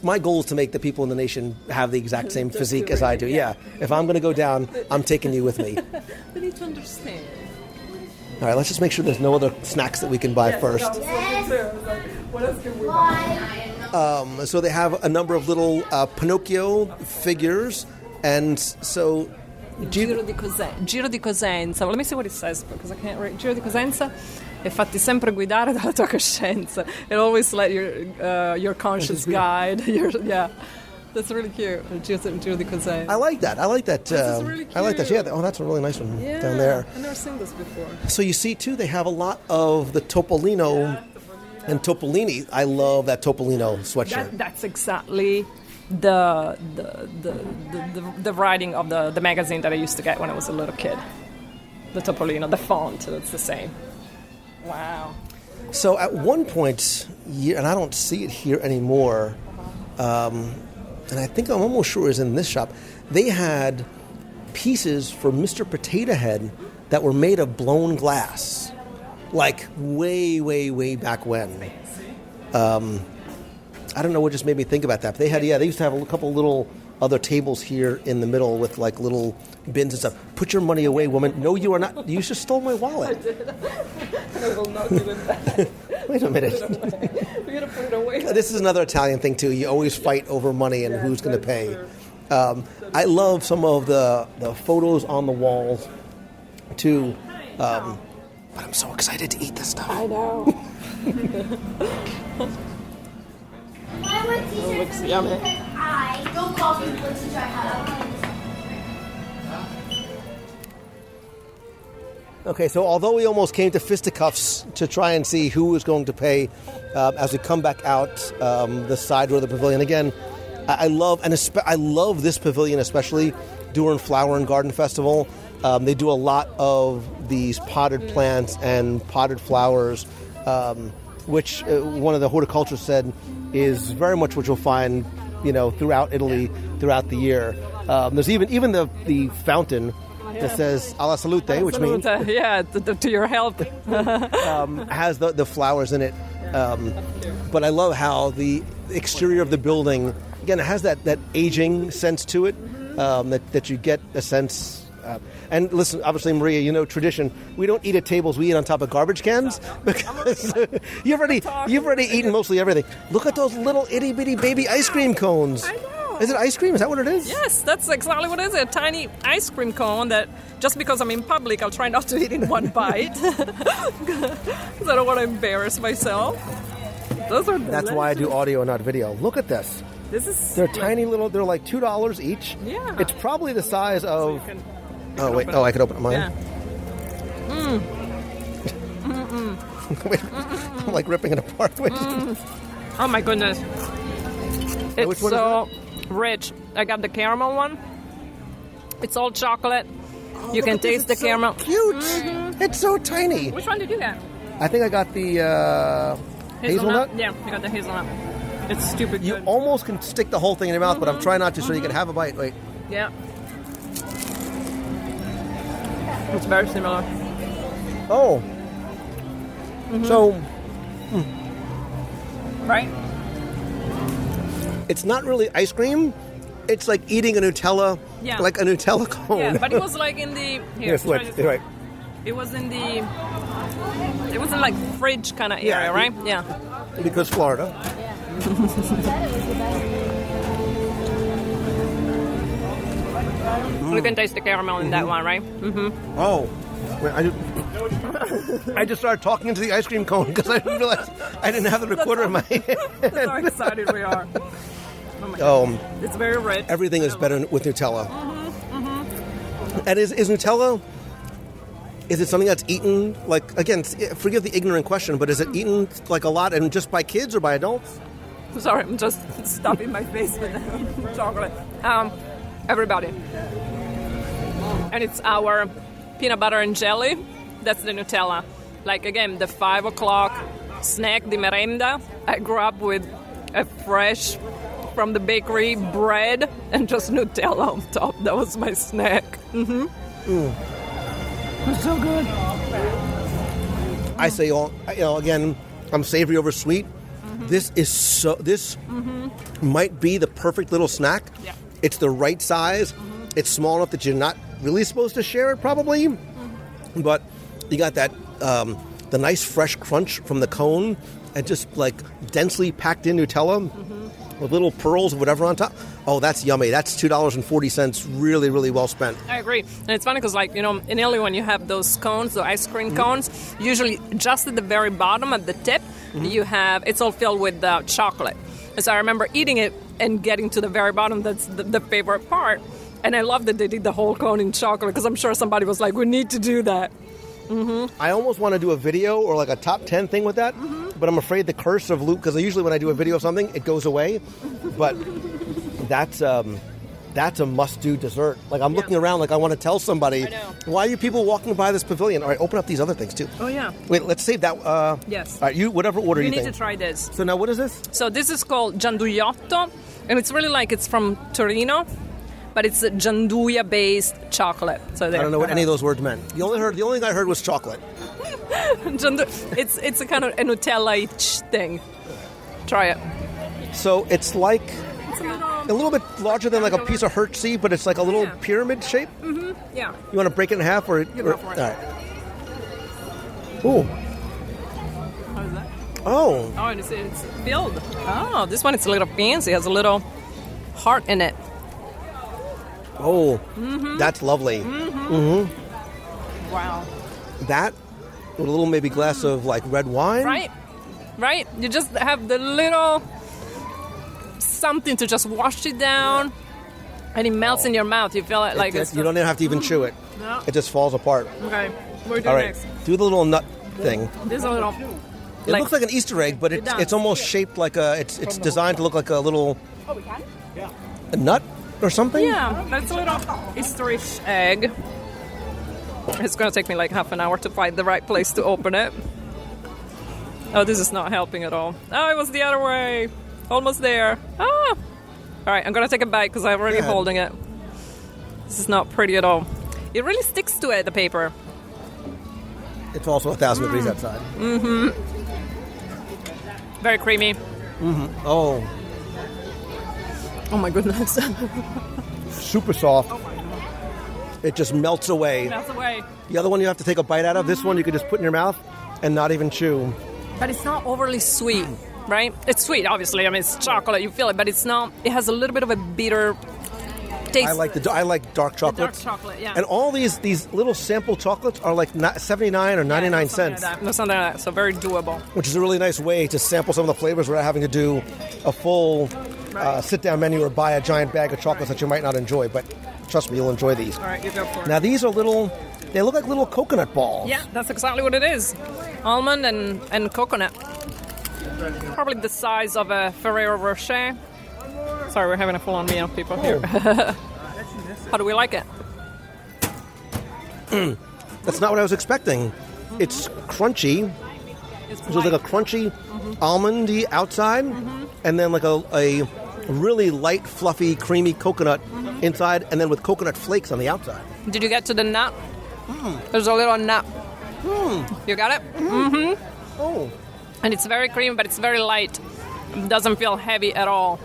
My goal is to make the people in the nation have the exact same physique as I do. Yeah. If I'm going to go down, I'm taking you with me. They need to understand. All right, let's just make sure there's no other snacks that we can buy first. What else can we buy? So they have a number of little Pinocchio figures, and so... Giro di Cosenza. Let me see what it says, because I can't read. Giro di Cosenza e fatti sempre guidare dalla tua coscienza. It always let your conscience guide. That's really cute. Giro di Cosenza. I like that. This is really cute. I like that. Yeah. Oh, that's a really nice one down there. I've never seen this before. So you see, too, they have a lot of the Topolino and Topolini. I love that Topolino sweatshirt. That's exactly the writing of the magazine that I used to get when I was a little kid. The Topolino, the font, it's the same. Wow. So at one point, and I don't see it here anymore, and I think I'm almost sure it's in this shop, they had pieces for Mr. Potato Head that were made of blown glass. Like way, way, way back when. I don't know what just made me think about that. But they used to have a couple little other tables here in the middle with like little bins and stuff. Put your money away, woman. No, you are not. You just stole my wallet. I did. I will not give it back. Wait a minute. We're going to put it away. This is another Italian thing, too. You always fight over money and who's going to pay. I love some of the photos on the walls, too. But I'm so excited to eat this stuff. I know. It looks yummy. Don't call me the teacher I had. Okay, so although we almost came to fisticuffs to try and see who was going to pay as we come back out the side door of the pavilion, again, I love this pavilion, especially during Flower and Garden Festival. They do a lot of these potted plants and potted flowers, which one of the horticulturists said is very much what you'll find, throughout Italy throughout the year. There's even the fountain that says "alla salute," which means to your health, has the flowers in it. But I love how the exterior of the building, again, it has that aging sense to it, that you get a sense. And listen, obviously, Maria, tradition. We don't eat at tables; we eat on top of garbage cans because you've already eaten mostly everything. Look at those little itty bitty baby ice cream cones. I know. Is it ice cream? Is that what it is? Yes, that's exactly what it is. A tiny ice cream cone that, just because I'm in public, I'll try not to eat in one bite because I don't want to embarrass myself. Those are delicious. That's why I do audio and not video. Look at this. They're tiny little. They're like $2 each. Yeah. It's probably the size of. Oh, wait. Oh, I could open mine. Yeah. Wait, I'm like ripping it apart. Wait. Oh my goodness. It's Which one so rich. I got the caramel one. It's all chocolate. You can taste the caramel. Cute. It's so tiny. Which one did you get? I think I got the hazelnut. Yeah, I got the hazelnut. It's stupid You good. almost can stick the whole thing in your mouth, but I'm trying not to, so you can have a bite. Wait. Yeah. It's very similar. Oh. So. Right? It's not really ice cream. It's like eating a Nutella, like a Nutella cone. Yeah, but it was like in the... Here, Yes, wait, right. It was in the... It was in like fridge kind of area, right? Yeah. Because Florida. You can taste the caramel in that one, right? Mm-hmm. Oh. Wait, I just started talking into the ice cream cone because I didn't realize I didn't have the recorder in my hand. That's how excited we are. It's very rich. Everything is better with Nutella. And is Nutella, is it something that's eaten, like, again, forgive the ignorant question, but is it eaten like a lot and just by kids or by adults? Sorry, I'm just stuffing my face with chocolate. Everybody. And it's our peanut butter and jelly. That's the Nutella. Like, again, the 5 o'clock snack, the merenda. I grew up with a fresh from the bakery bread and just Nutella on top. That was my snack. Mm-hmm. It's so good. I say, again, I'm savory over sweet. This might be the perfect little snack. Yeah. It's the right size. It's small enough that you're not really supposed to share it, probably. But you got that the nice fresh crunch from the cone, and just like densely packed in Nutella with little pearls or whatever on top. Oh, that's yummy. That's $2.40. Really, really well spent. I agree. And it's funny because, like, in Italy, when you have those cones, the ice cream cones, usually just at the very bottom, at the tip, you have, it's all filled with chocolate. And so I remember eating it and getting to the very bottom. That's the favorite part. And I love that they did the whole cone in chocolate, because I'm sure somebody was like, we need to do that. I almost want to do a video or like a top 10 thing with that, but I'm afraid the curse of Luke, because usually when I do a video of something, it goes away. But that's a must-do dessert. Like, I'm looking around like I want to tell somebody, why are you people walking by this pavilion? All right, open up these other things too. Oh, yeah. Wait, let's save that. Yes. All right, you, whatever order you need think. to try this. So now what is this? So this is called gianduiotto, and it's really like it's from Torino, but it's a gianduia-based chocolate. So I don't know what any of those words meant. The only thing I heard was chocolate. It's a kind of a Nutella-ish thing. Try it. So it's like a little bit larger than like a piece of Hershey, but it's like a little pyramid shape. Yeah. You want to break it in half, or? Go for it. All right. Ooh. How is that? Oh. Oh, and it's filled. Oh, this one is a little fancy. It has a little heart in it. Oh, that's lovely. Wow. That with a little maybe glass of like red wine. Right. You just have the little something to just wash it down, and it melts in your mouth. You feel it like it's. You don't even have to even chew it. No. It just falls apart. Okay. What do we do All right, next? do the little nut thing. This is a little. It looks like an Easter egg, but it's almost shaped like it's designed to look like a little. Oh, we can? A nut or something. Yeah, that's a little Easterish egg. It's going to take me like half an hour to find the right place to open it. Oh, this is not helping at all. Oh, it was the other way. Almost there. Ah! All right, I'm going to take a bite because I'm already holding it. This is not pretty at all. It really sticks to it, the paper. It's also 1,000 degrees outside. Very creamy. Oh. Oh, my goodness. Super soft. It just melts away. Melts away. The other one you have to take a bite out of. This one you could just put in your mouth and not even chew. But it's not overly sweet, right? It's sweet, obviously. I mean, it's chocolate. You feel it, but it's not. It has a little bit of a bitter taste. I like dark chocolates. Dark chocolate, yeah. And all these little sample chocolates are like 79 or 99 cents. Something like that. So very doable. Which is a really nice way to sample some of the flavors without having to do a full sit-down menu or buy a giant bag of chocolates that you might not enjoy. But trust me, you'll enjoy these. All right, you go for it. Now, these are they look like little coconut balls. Yeah, that's exactly what it is. Almond and coconut. Probably the size of a Ferrero Rocher. Sorry, we're having a full-on meal, people here. How do we like it? That's not what I was expecting. It's crunchy. It's like a crunchy almondy outside, and then like a really light, fluffy, creamy coconut inside, and then with coconut flakes on the outside. Did you get to the nut? There's a little nut. You got it? Oh. And it's very creamy, but it's very light. It doesn't feel heavy at all.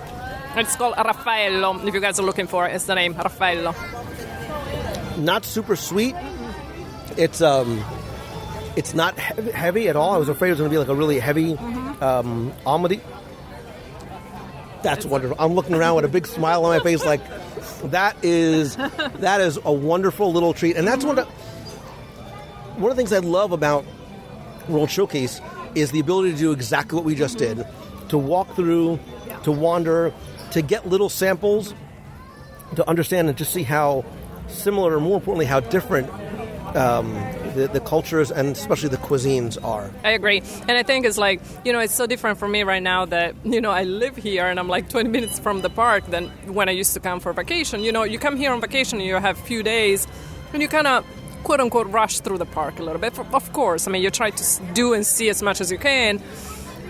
It's called Raffaello. If you guys are looking for it, it's the name, Raffaello. Not super sweet. It's not heavy at all. I was afraid it was going to be like a really heavy almondy. That's wonderful. I'm looking around with a big smile on my face like, that is a wonderful little treat. And that's one of the things I love about World Showcase is the ability to do exactly what we just did. To walk through, to wander, to get little samples, to understand and just see how similar, or more importantly, how different the cultures and especially the cuisines are. I agree. And I think it's like, it's so different for me right now that, I live here and I'm like 20 minutes from the park than when I used to come for vacation. You come here on vacation and you have a few days and you kind of, quote unquote, rush through the park a little bit. Of course, I mean, you try to do and see as much as you can.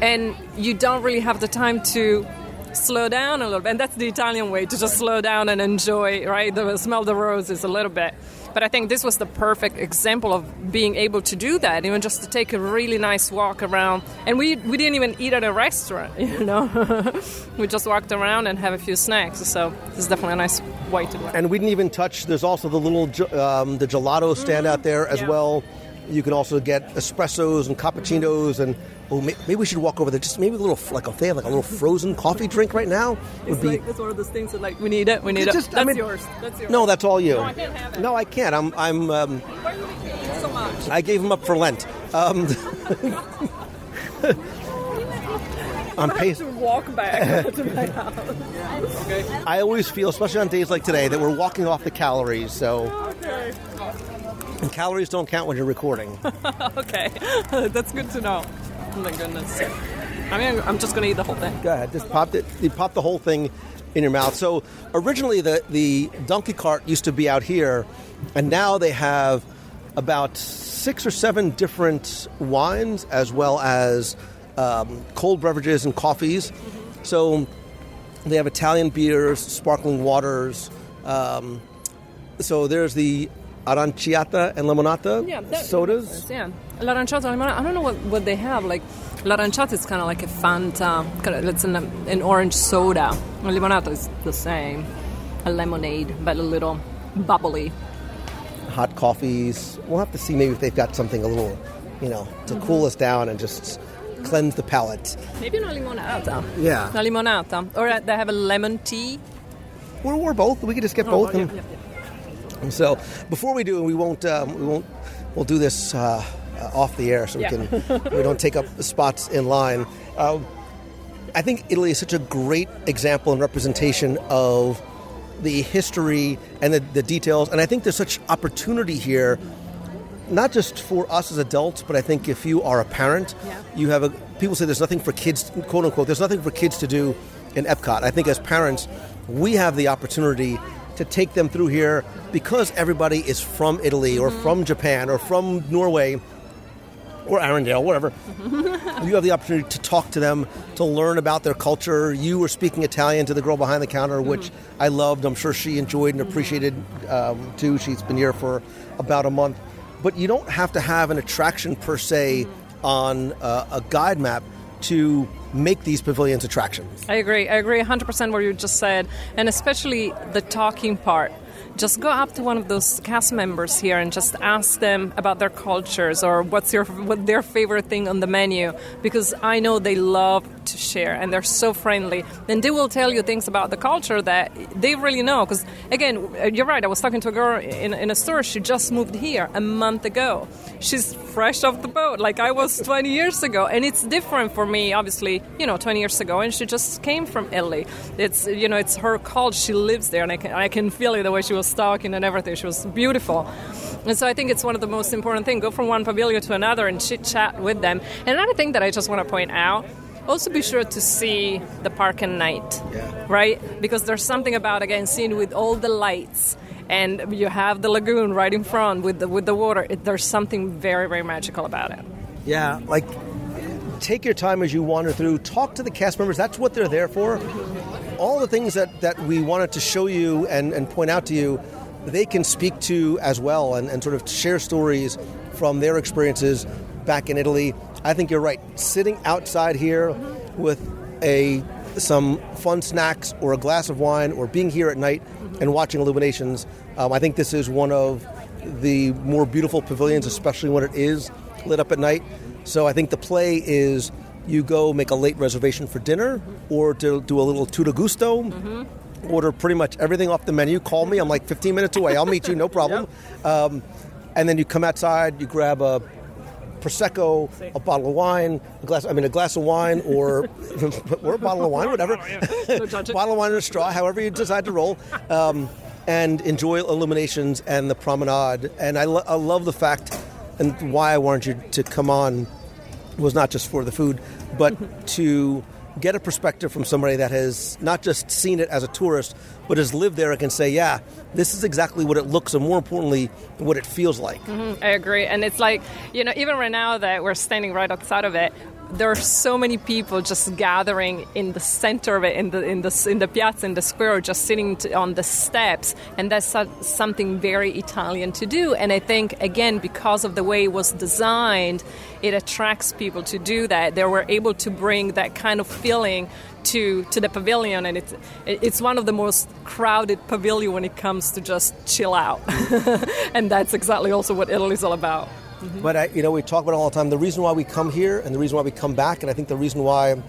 and you don't really have the time to slow down a little bit. And that's the Italian way, to just slow down and enjoy, right? Smell the roses a little bit. But I think this was the perfect example of being able to do that, even just to take a really nice walk around. And we didn't even eat at a restaurant, We just walked around and have a few snacks. So this is definitely a nice way to do it. And we didn't even touch, there's also the little the gelato stand out there as well. You can also get espressos and cappuccinos, and maybe we should walk over there. Just maybe a little, if they have a little frozen coffee drink right now. It's one of those things that we need it. That's yours. No, that's all you. No, I can't have it. No, I can't. I'm. Why do you eat so much? I gave them up for Lent. I'm to walk back to my house. Okay. I always feel, especially on days like today, that we're walking off the calories. So. Okay. And calories don't count when you're recording. Okay, that's good to know. Oh my goodness. I'm just going to eat the whole thing. Go ahead, just pop it. You pop the whole thing in your mouth. So originally the donkey cart used to be out here, and now they have about 6 or 7 different wines as well as cold beverages and coffees. Mm-hmm. So they have Italian beers, sparkling waters. So there's the aranciata and limonata sodas. Yeah, l'aranciata and limonata. I don't know what they have. Like, l'aranciata is kind of like a Fanta. It's an orange soda. Limonata is the same. A lemonade, but a little bubbly. Hot coffees. We'll have to see maybe if they've got something a little, to cool us down and just cleanse the palate. Maybe una limonata. Yeah. Una limonata. Or they have a lemon tea. Or both. We could just get both. Yeah. And so before we do, we'll do this off the air so we don't take up spots in line. I think Italy is such a great example and representation of the history and the details, and I think there's such opportunity here, not just for us as adults, but I think if you are a parent, you have people say there's nothing for kids, quote unquote, there's nothing for kids to do in Epcot. I think as parents, we have the opportunity to take them through here because everybody is from Italy or from Japan or from Norway or Arendelle, whatever. You have the opportunity to talk to them, to learn about their culture. You were speaking Italian to the girl behind the counter, which I loved. I'm sure she enjoyed and appreciated too. She's been here for about a month. But you don't have to have an attraction per se on a guide map to make these pavilions attractions. I agree 100% what you just said, and especially the talking part. Just go up to one of those cast members here and just ask them about their cultures or what their favorite thing on the menu, because I know they love to share and they're so friendly, and they will tell you things about the culture that they really know. Because again, you're right, I was talking to a girl in a store. She just moved here a month ago. She's fresh off the boat like I was 20 years ago, and it's different for me, obviously, 20 years ago, and she just came from Italy. It's her culture. She lives there, and I can feel it the way she was talking and everything. She was beautiful. And so I think it's one of the most important things. Go from one pavilion to another and chit-chat with them. And another thing that I just want to point out, also be sure to see the park at night, right? Because there's something about, again, seeing with all the lights, and you have the lagoon right in front with the water. There's something very, very magical about it. Yeah, take your time as you wander through. Talk to the cast members. That's what they're there for. All the things that we wanted to show you and point out to you, they can speak to as well and sort of share stories from their experiences back in Italy. I think you're right. Sitting outside here with some fun snacks or a glass of wine or being here at night and watching illuminations, I think this is one of the more beautiful pavilions, especially when it is lit up at night. So I think the play is you go make a late reservation for dinner or to do a little tutto gusto, order pretty much everything off the menu. Call me. I'm 15 minutes away. I'll meet you. No problem. And then you come outside, you grab a Prosecco, a bottle of wine, a glass of wine or a bottle of wine, whatever. Bottle of wine and a straw, however you decide to roll. And enjoy illuminations and the promenade. And I love the fact, and why I wanted you to come on was not just for the food, but to get a perspective from somebody that has not just seen it as a tourist, but has lived there and can say, yeah, this is exactly what it looks and more importantly, what it feels like. I agree. And it's even right now that we're standing right outside of it, there are so many people just gathering in the center of it, in the piazza, in the square, just sitting on the steps, and that's something very Italian to do. And I think, again, because of the way it was designed, it attracts people to do that. They were able to bring that kind of feeling to the pavilion, and it's one of the most crowded pavilion when it comes to just chill out. And that's exactly also what Italy's all about. Mm-hmm. But we talk about it all the time. The reason why we come here and the reason why we come back, and I think the reason why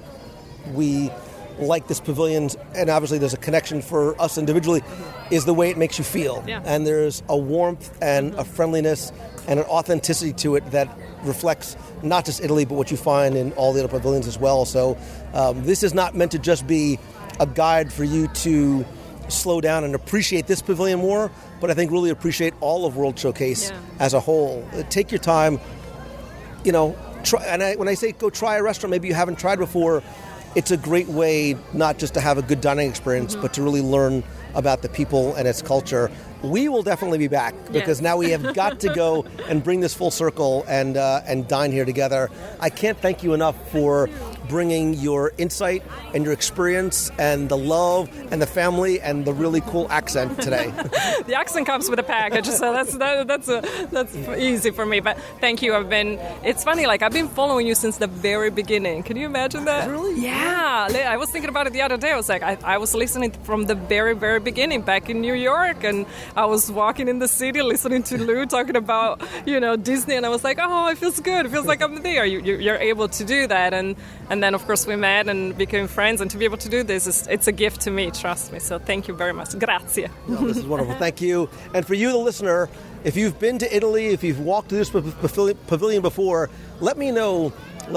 we like this pavilion, and obviously there's a connection for us individually, is the way it makes you feel. Yeah. And there's a warmth and a friendliness and an authenticity to it that reflects not just Italy, but what you find in all the other pavilions as well. So this is not meant to just be a guide for you to slow down and appreciate this pavilion more, but I think really appreciate all of World Showcase as a whole. Take your time, try. And when I say go try a restaurant maybe you haven't tried before, it's a great way not just to have a good dining experience, but to really learn about the people and its culture. We will definitely be back because now we have got to go and bring this full circle and dine here together. I can't thank you enough for bringing your insight and your experience and the love and the family and the really cool accent today. The accent comes with a package, so that's easy for me. But thank you. It's funny, I've been following you since the very beginning. Can you imagine that? Really? Yeah. I was thinking about it the other day. I was like, I was listening from the very, very beginning back in New York, and I was walking in the city listening to Lou talking about, Disney, and I was like, oh, it feels good. It feels like I'm there. You're able to do that, and then of course we met and became friends, and to be able to do this it's a gift to me. Trust me. So thank you very much. Grazie. No, this is wonderful. Thank you. And for you, the listener, if you've been to Italy, if you've walked through this pavilion before, let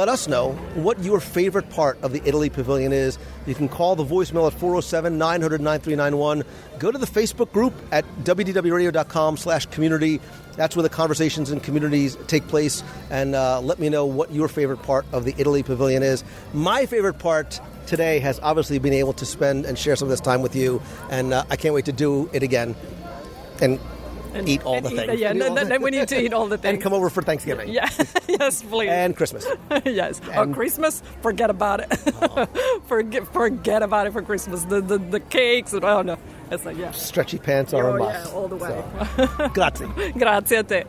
us know what your favorite part of the Italy Pavilion is. You can call the voicemail at 407-900-9391. Go to the Facebook group at wdwradio.com/community. That's where the conversations and communities take place. And let me know what your favorite part of the Italy Pavilion is. My favorite part today has obviously been able to spend and share some of this time with you. And I can't wait to do it again. And eat all the things. Yeah, then we need to eat all the things. And come over for Thanksgiving. Yeah, yes, please. And Christmas. Yes. Christmas, forget about it. Forget about it for Christmas. The cakes, and, oh no. It's like, yeah. Stretchy pants are a must. Yeah, all the way. So. Grazie. Grazie a te.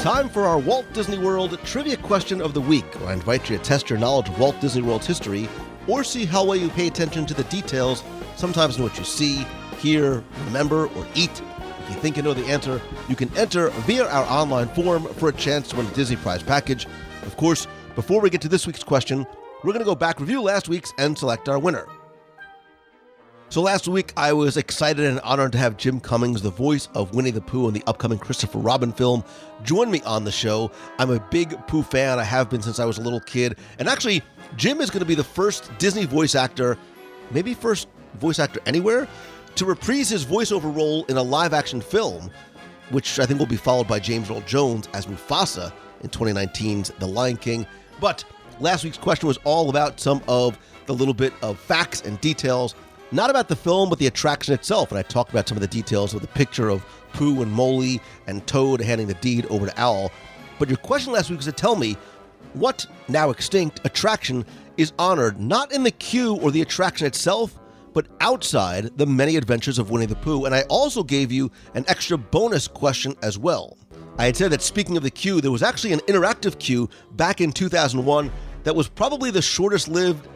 Time for our Walt Disney World Trivia Question of the Week, where I invite you to test your knowledge of Walt Disney World's history or see how well you pay attention to the details, sometimes in what you see, hear, remember, or eat. If you think you know the answer, you can enter via our online form for a chance to win a Disney Prize package. Of course, before we get to this week's question, we're going to go back, review last week's, and select our winner. So last week, I was excited and honored to have Jim Cummings, the voice of Winnie the Pooh in the upcoming Christopher Robin film, join me on the show. I'm a big Pooh fan. I have been since I was a little kid. And actually, Jim is going to be the first Disney voice actor, maybe first voice actor anywhere, to reprise his voiceover role in a live-action film, which I think will be followed by James Earl Jones as Mufasa in 2019's The Lion King. But last week's question was all about some of the little bit of facts and details, not about the film, but the attraction itself. And I talked about some of the details of the picture of Pooh and Molly and Toad handing the deed over to Owl. But your question last week was to tell me what now extinct attraction is honored not in the queue or the attraction itself, but outside the many adventures of Winnie the Pooh. And I also gave you an extra bonus question as well. I had said that speaking of the queue, there was actually an interactive queue back in 2001 that was probably the shortest lived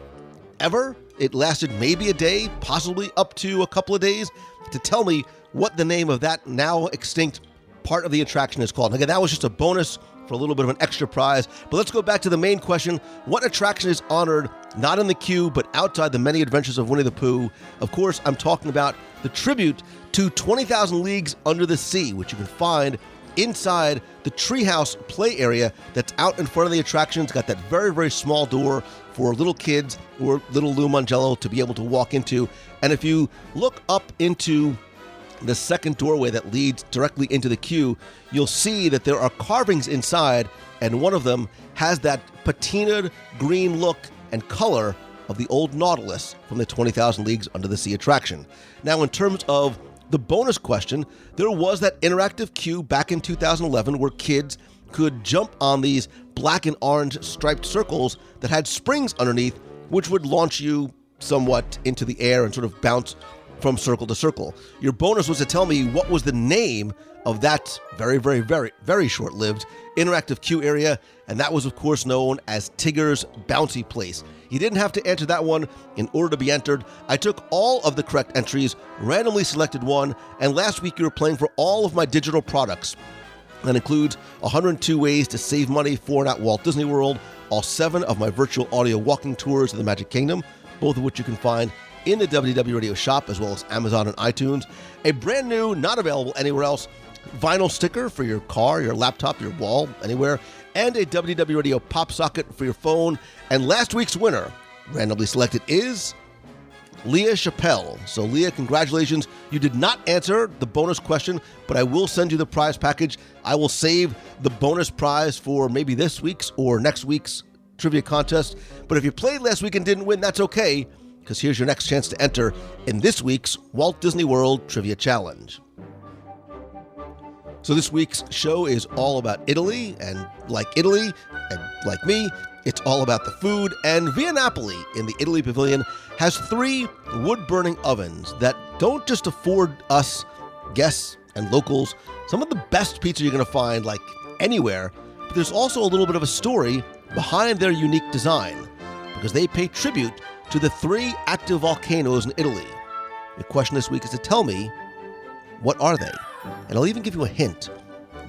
ever. It lasted maybe a day, possibly up to a couple of days, to tell me what the name of that now extinct part of the attraction is called. And again, that was just a bonus for a little bit of an extra prize. But let's go back to the main question. What attraction is honored not in the queue, but outside the many adventures of Winnie the Pooh? Of course, I'm talking about the tribute to 20,000 Leagues Under the Sea, which you can find inside the Treehouse play area that's out in front of the attraction. It's got that very, very small door for little kids or little Lou Mangello to be able to walk into. And if you look up into the second doorway that leads directly into the queue, you'll see that there are carvings inside, and one of them has that patinaed green look and color of the old Nautilus from the 20,000 Leagues Under the Sea attraction. Now, in terms of the bonus question, there was that interactive queue back in 2011 where kids could jump on these black and orange striped circles that had springs underneath, which would launch you somewhat into the air and sort of bounce from circle to circle. Your bonus was to tell me what was the name of that very, very, very, very short-lived interactive queue area, and that was, of course, known as Tigger's Bouncy Place. You didn't have to answer that one in order to be entered. I took all of the correct entries, randomly selected one, and last week you were playing for all of my digital products. That includes 102 ways to save money for and at Walt Disney World, all 7 of my virtual audio walking tours of the Magic Kingdom, both of which you can find in the WDW Radio shop, as well as Amazon and iTunes. A brand new, not available anywhere else, vinyl sticker for your car, your laptop, your wall, anywhere, and a WDW Radio pop socket for your phone. And last week's winner, randomly selected, is Leah Chappelle. So Leah, congratulations. You did not answer the bonus question, but I will send you the prize package. I will save the bonus prize for maybe this week's or next week's trivia contest. But if you played last week and didn't win, that's okay, because here's your next chance to enter in this week's Walt Disney World Trivia Challenge. So this week's show is all about Italy, and like me, it's all about the food. And Via Napoli in the Italy Pavilion has 3 wood-burning ovens that don't just afford us guests and locals some of the best pizza you're going to find like anywhere, but there's also a little bit of a story behind their unique design, because they pay tribute to the 3 active volcanoes in Italy. The question this week is to tell me, what are they? And I'll even give you a hint.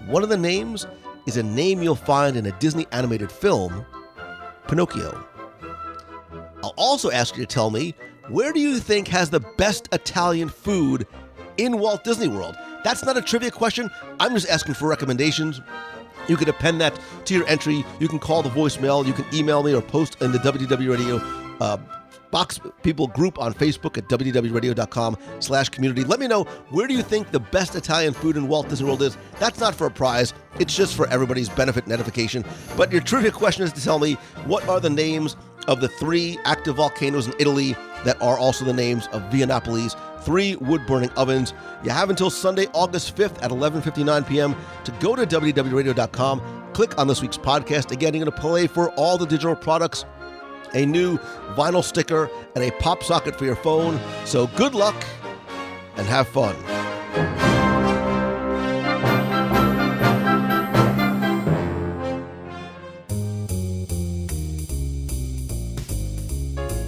One of the names is a name you'll find in a Disney animated film, Pinocchio. I'll also ask you to tell me, where do you think has the best Italian food in Walt Disney World? That's not a trivia question. I'm just asking for recommendations. You can append that to your entry. You can call the voicemail. You can email me or post in the WDW Radio Box People group on Facebook at wdwradio.com/community. Let me know, where do you think the best Italian food in Walt Disney World is? That's not for a prize. It's just for everybody's benefit and edification. But your trivia question is to tell me, what are the names of the 3 active volcanoes in Italy that are also the names of Via Napoli's 3 wood-burning ovens? You have until Sunday, August 5th at 11:59 p.m. to go to wdwradio.com, click on this week's podcast. Again, you're going to play for all the digital products, a new vinyl sticker, and a pop socket for your phone. So good luck and have fun.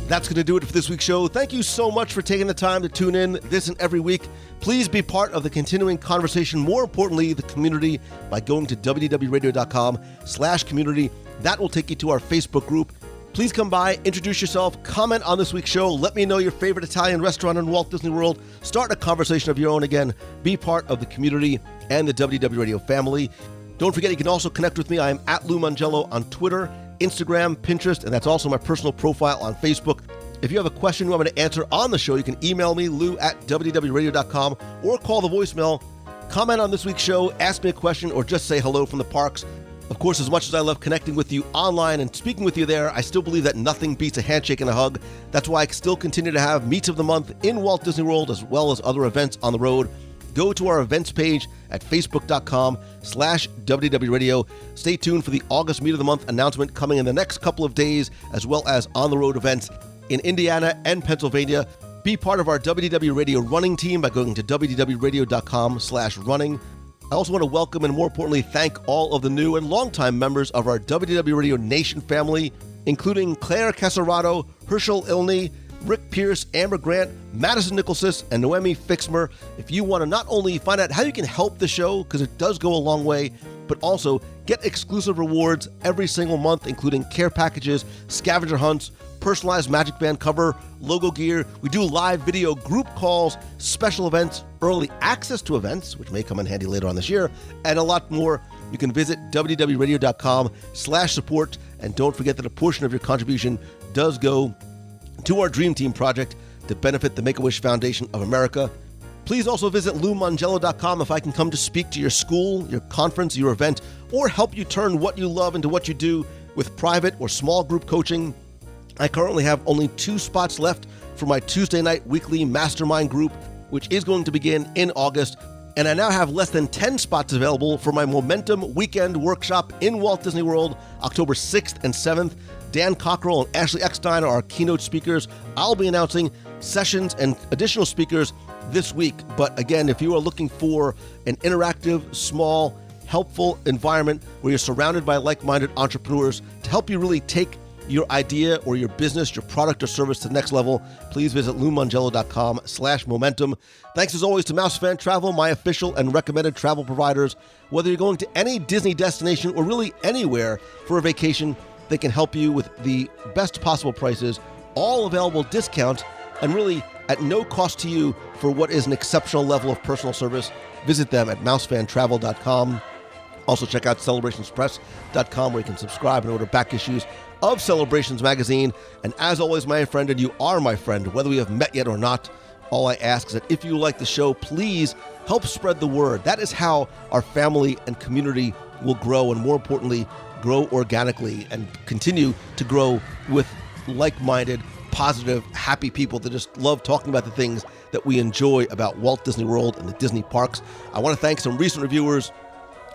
That's going to do it for this week's show. Thank you so much for taking the time to tune in this and every week. Please be part of the continuing conversation, more importantly, the community, by going to wdwradio.com/community. That will take you to our Facebook group. Please come by, introduce yourself, comment on this week's show, let me know your favorite Italian restaurant in Walt Disney World, start a conversation of your own again, be part of the community and the WDW Radio family. Don't forget, you can also connect with me. I am at Lou Mangello on Twitter, Instagram, Pinterest, and that's also my personal profile on Facebook. If you have a question you want me to answer on the show, you can email me, lou@wdwradio.com, or call the voicemail. Comment on this week's show, ask me a question, or just say hello from the parks. Of course, as much as I love connecting with you online and speaking with you there, I still believe that nothing beats a handshake and a hug. That's why I still continue to have Meets of the Month in Walt Disney World, as well as other events on the road. Go to our events page at facebook.com/WDW Radio. Stay tuned for the August Meet of the Month announcement coming in the next couple of days, as well as on-the-road events in Indiana and Pennsylvania. Be part of our WDW Radio running team by going to wdwradio.com/running. I also want to welcome and, more importantly, thank all of the new and longtime members of our WDW Radio Nation family, including Claire Casarato, Herschel Ilney, Rick Pierce, Amber Grant, Madison Nicholson, and Noemi Fixmer. If you want to not only find out how you can help the show, because it does go a long way, but also get exclusive rewards every single month, including care packages, scavenger hunts, personalized Magic Band cover, logo gear. We do live video group calls, special events, early access to events, which may come in handy later on this year, and a lot more. You can visit wdwradio.com/support, and don't forget that a portion of your contribution does go to our Dream Team project to benefit the Make-A-Wish Foundation of America. Please also visit LouMangello.com if I can come to speak to your school, your conference, your event, or help you turn what you love into what you do with private or small group coaching. I currently have only 2 spots left for my Tuesday night weekly mastermind group, which is going to begin in August. And I now have less than 10 spots available for my Momentum Weekend Workshop in Walt Disney World, October 6th and 7th. Dan Cockrell and Ashley Eckstein are our keynote speakers. I'll be announcing sessions and additional speakers this week. But again, if you are looking for an interactive, small, helpful environment where you're surrounded by like-minded entrepreneurs to help you really take your idea or your business, your product or service to the next level, please visit LouMangello.com/momentum. Thanks as always to Mouse Fan Travel, my official and recommended travel providers. Whether you're going to any Disney destination or really anywhere for a vacation, they can help you with the best possible prices, all available discounts, and really at no cost to you for what is an exceptional level of personal service. Visit them at mousefantravel.com. Also check out celebrationspress.com where you can subscribe and order back issues of Celebrations magazine. And as always, my friend, and you are my friend, whether we have met yet or not, all I ask is that if you like the show, please help spread the word. That is how our family and community will grow, and more importantly, grow organically and continue to grow with like-minded, positive, happy people that just love talking about the things that we enjoy about Walt Disney World and the Disney parks. I want to thank some recent reviewers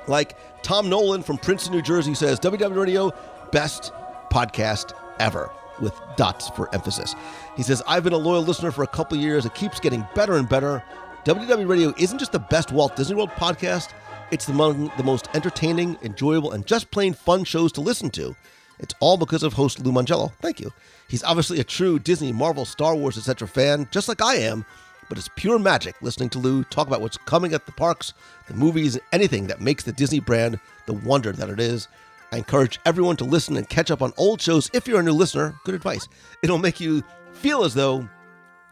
like Tom Nolan from Princeton, New Jersey, says, WDW Radio, best podcast ever, with dots for emphasis. He says, I've been a loyal listener for a couple of years. It keeps getting better and better. WDW Radio isn't just the best Walt Disney World podcast. It's among the most entertaining, enjoyable, and just plain fun shows to listen to. It's all because of host Lou Mangello. Thank you. He's obviously a true Disney, Marvel, Star Wars, etc. fan, just like I am, but it's pure magic listening to Lou talk about what's coming at the parks, the movies, anything that makes the Disney brand the wonder that it is. I encourage everyone to listen and catch up on old shows. If you're a new listener, good advice. It'll make you feel as though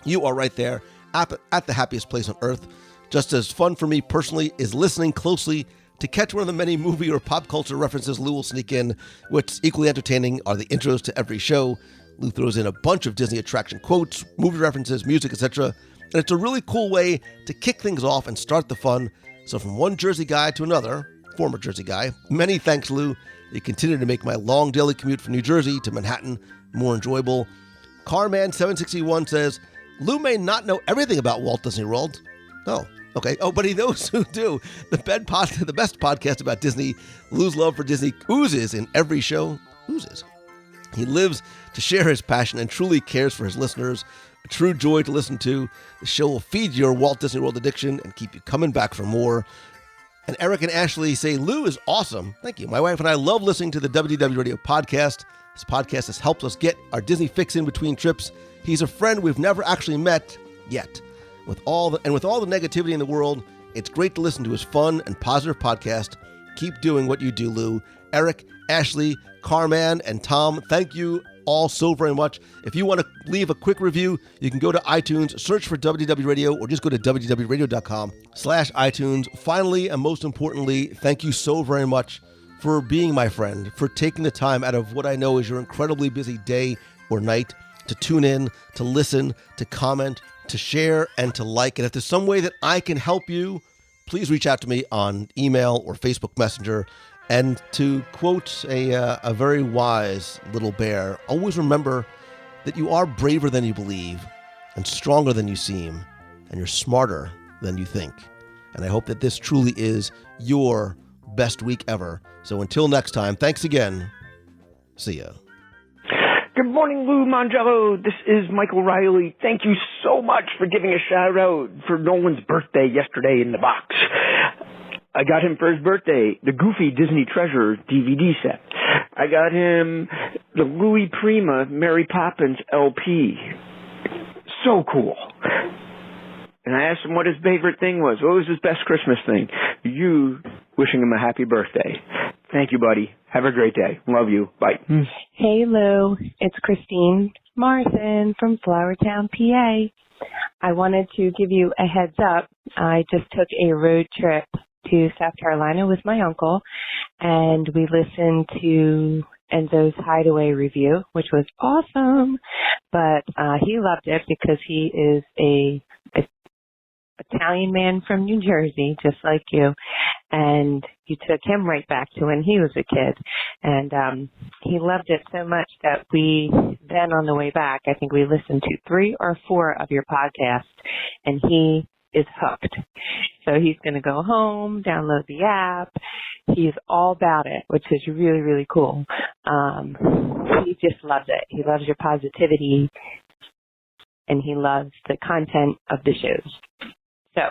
you are right there at the happiest place on earth. Just as fun for me personally is listening closely to catch one of the many movie or pop culture references Lou will sneak in. What's equally entertaining are the intros to every show. Lou throws in a bunch of Disney attraction quotes, movie references, music, etc. And it's a really cool way to kick things off and start the fun. So from one Jersey guy to another, former Jersey guy, many thanks, Lou. You continue to make my long daily commute from New Jersey to Manhattan more enjoyable. Carman761 says, Lou may not know everything about Walt Disney World. Oh, okay. Oh, but he knows who do. The best podcast about Disney. Lou's love for Disney oozes in every show. Oozes. He lives to share his passion and truly cares for his listeners. A true joy to listen to. The show will feed your Walt Disney World addiction and keep you coming back for more. And Eric and Ashley say, Lou is awesome. Thank you. My wife and I love listening to the WDW Radio podcast. This podcast has helped us get our Disney fix in between trips. He's a friend we've never actually met yet. With all the negativity in the world, it's great to listen to his fun and positive podcast. Keep doing what you do, Lou. Eric, Ashley, Carman, and Tom, thank you all so very much. If you want to leave a quick review, you can go to iTunes, search for WDW Radio, or just go to www.radio.com/iTunes. Finally, and most importantly, thank you so very much for being my friend, for taking the time out of what I know is your incredibly busy day or night to tune in, to listen, to comment, to share, and to like. And if there's some way that I can help you, please reach out to me on email or Facebook Messenger. And to quote a very wise little bear, always remember that you are braver than you believe and stronger than you seem, and you're smarter than you think. And I hope that this truly is your best week ever. So until next time, thanks again. See ya. Good morning, Lou Mangello. This is Michael Riley. Thank you so much for giving a shout out for Nolan's birthday yesterday in the box. I got him for his birthday the Goofy Disney Treasure DVD set. I got him the Louis Prima Mary Poppins LP. So cool. And I asked him what his favorite thing was. What was his best Christmas thing? You wishing him a happy birthday. Thank you, buddy. Have a great day. Love you. Bye. Hey, Lou. It's Christine Morrison from Flowertown, PA. I wanted to give you a heads up. I just took a road trip to South Carolina with my uncle, and we listened to Enzo's Hideaway review, which was awesome. But he loved it because he is a Italian man from New Jersey, just like you, and you took him right back to when he was a kid. And he loved it so much that we then on the way back, I think we listened to 3 or 4 of your podcasts, and he is hooked. So he's going to go home, download the app. He's all about it, which is really, really cool. He just loves it. He loves your positivity, and he loves the content of the shows. So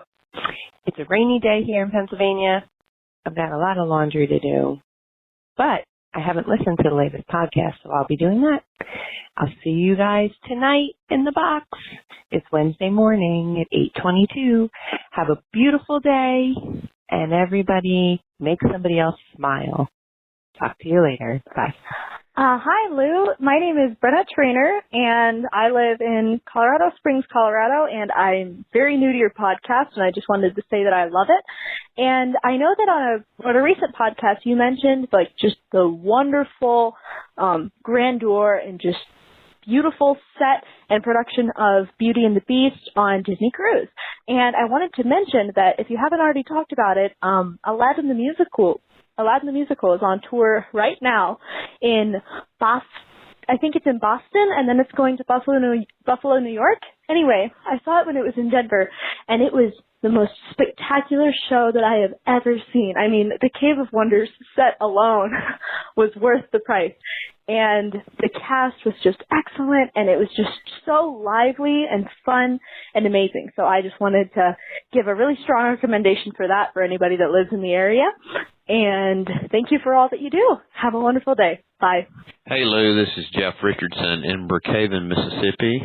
it's a rainy day here in Pennsylvania. I've got a lot of laundry to do, but I haven't listened to the latest podcast, so I'll be doing that. I'll see you guys tonight in the box. It's Wednesday morning at 8:22. Have a beautiful day, and everybody make somebody else smile. Talk to you later. Bye. Hi, Lou. My name is Brenna Trainer, and I live in Colorado Springs, Colorado, and I'm very new to your podcast, and I just wanted to say that I love it. And I know that on a recent podcast, you mentioned, like, just the wonderful grandeur and just beautiful set and production of Beauty and the Beast on Disney Cruise. And I wanted to mention that if you haven't already talked about it, Aladdin the Musical is on tour right now in Boston. I think it's in Boston, and then it's going to Buffalo, New York. Anyway, I saw it when it was in Denver, and it was the most spectacular show that I have ever seen. I mean, the Cave of Wonders set alone was worth the price. And the cast was just excellent, and it was just so lively and fun and amazing. So I just wanted to give a really strong recommendation for that for anybody that lives in the area. And thank you for all that you do. Have a wonderful day. Bye. Hey, Lou, this is Jeff Richardson in Brookhaven, Mississippi.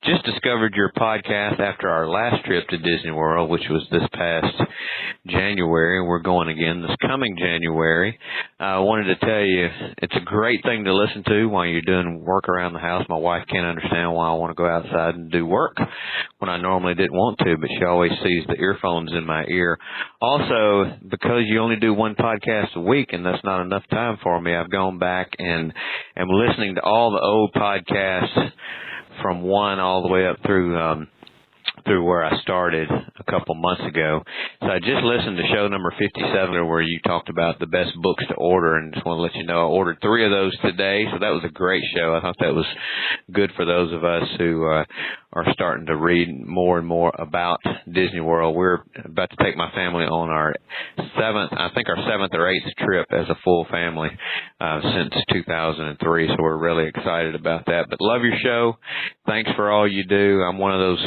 Just discovered your podcast after our last trip to Disney World, which was this past January. We're going again this coming January. I wanted to tell you it's a great thing to listen to while you're doing work around the house. My wife can't understand why I want to go outside and do work when I normally didn't want to, but she always sees the earphones in my ear. Also, because you only do one podcast a week, and that's not enough time for me, I've gone back and am listening to all the old podcasts from 1 all the way up through where I started a couple months ago. So I just listened to show number 57 where you talked about the best books to order, and just want to let you know I ordered 3 of those today. So that was a great show. I thought that was good for those of us who are starting to read more and more about Disney World. We're about to take my family on our 7th or 8th trip as a full family since 2003. So we're really excited about that. But love your show. Thanks for all you do. I'm one of those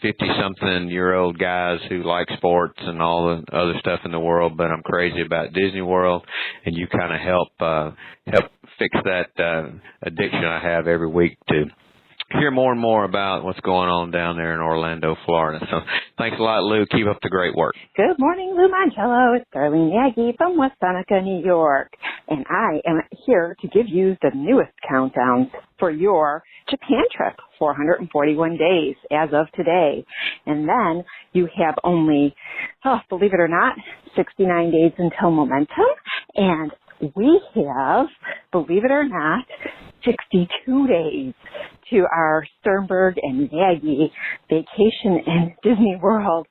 50-something-year-old guys who like sports and all the other stuff in the world, but I'm crazy about Disney World, and you kind of help fix that addiction I have every week to hear more and more about what's going on down there in Orlando, Florida. So thanks a lot, Lou. Keep up the great work. Good morning, Lou Mongello. It's Darlene Nagy from West Seneca, New York, and I am here to give you the newest countdowns for your Japan trip, 441 days as of today. And then you have only, believe it or not, 69 days until Momentum. And we have, believe it or not, 62 days to our Sternberg and Nagy vacation in Disney World.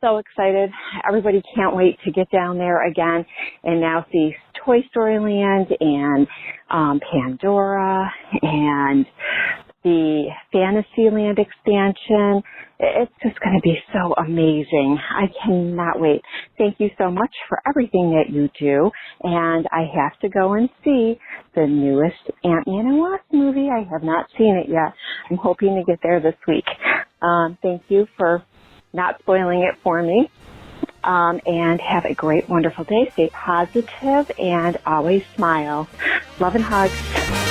So excited. Everybody can't wait to get down there again and now see Toy Story Land and Pandora and the Fantasyland expansion. It's just going to be so amazing. I cannot wait. Thank you so much for everything that you do. And I have to go and see the newest Ant-Man and Wasp movie. I have not seen it yet. I'm hoping to get there this week. Thank you for not spoiling it for me. And have a great, wonderful day. Stay positive and always smile. Love and hugs.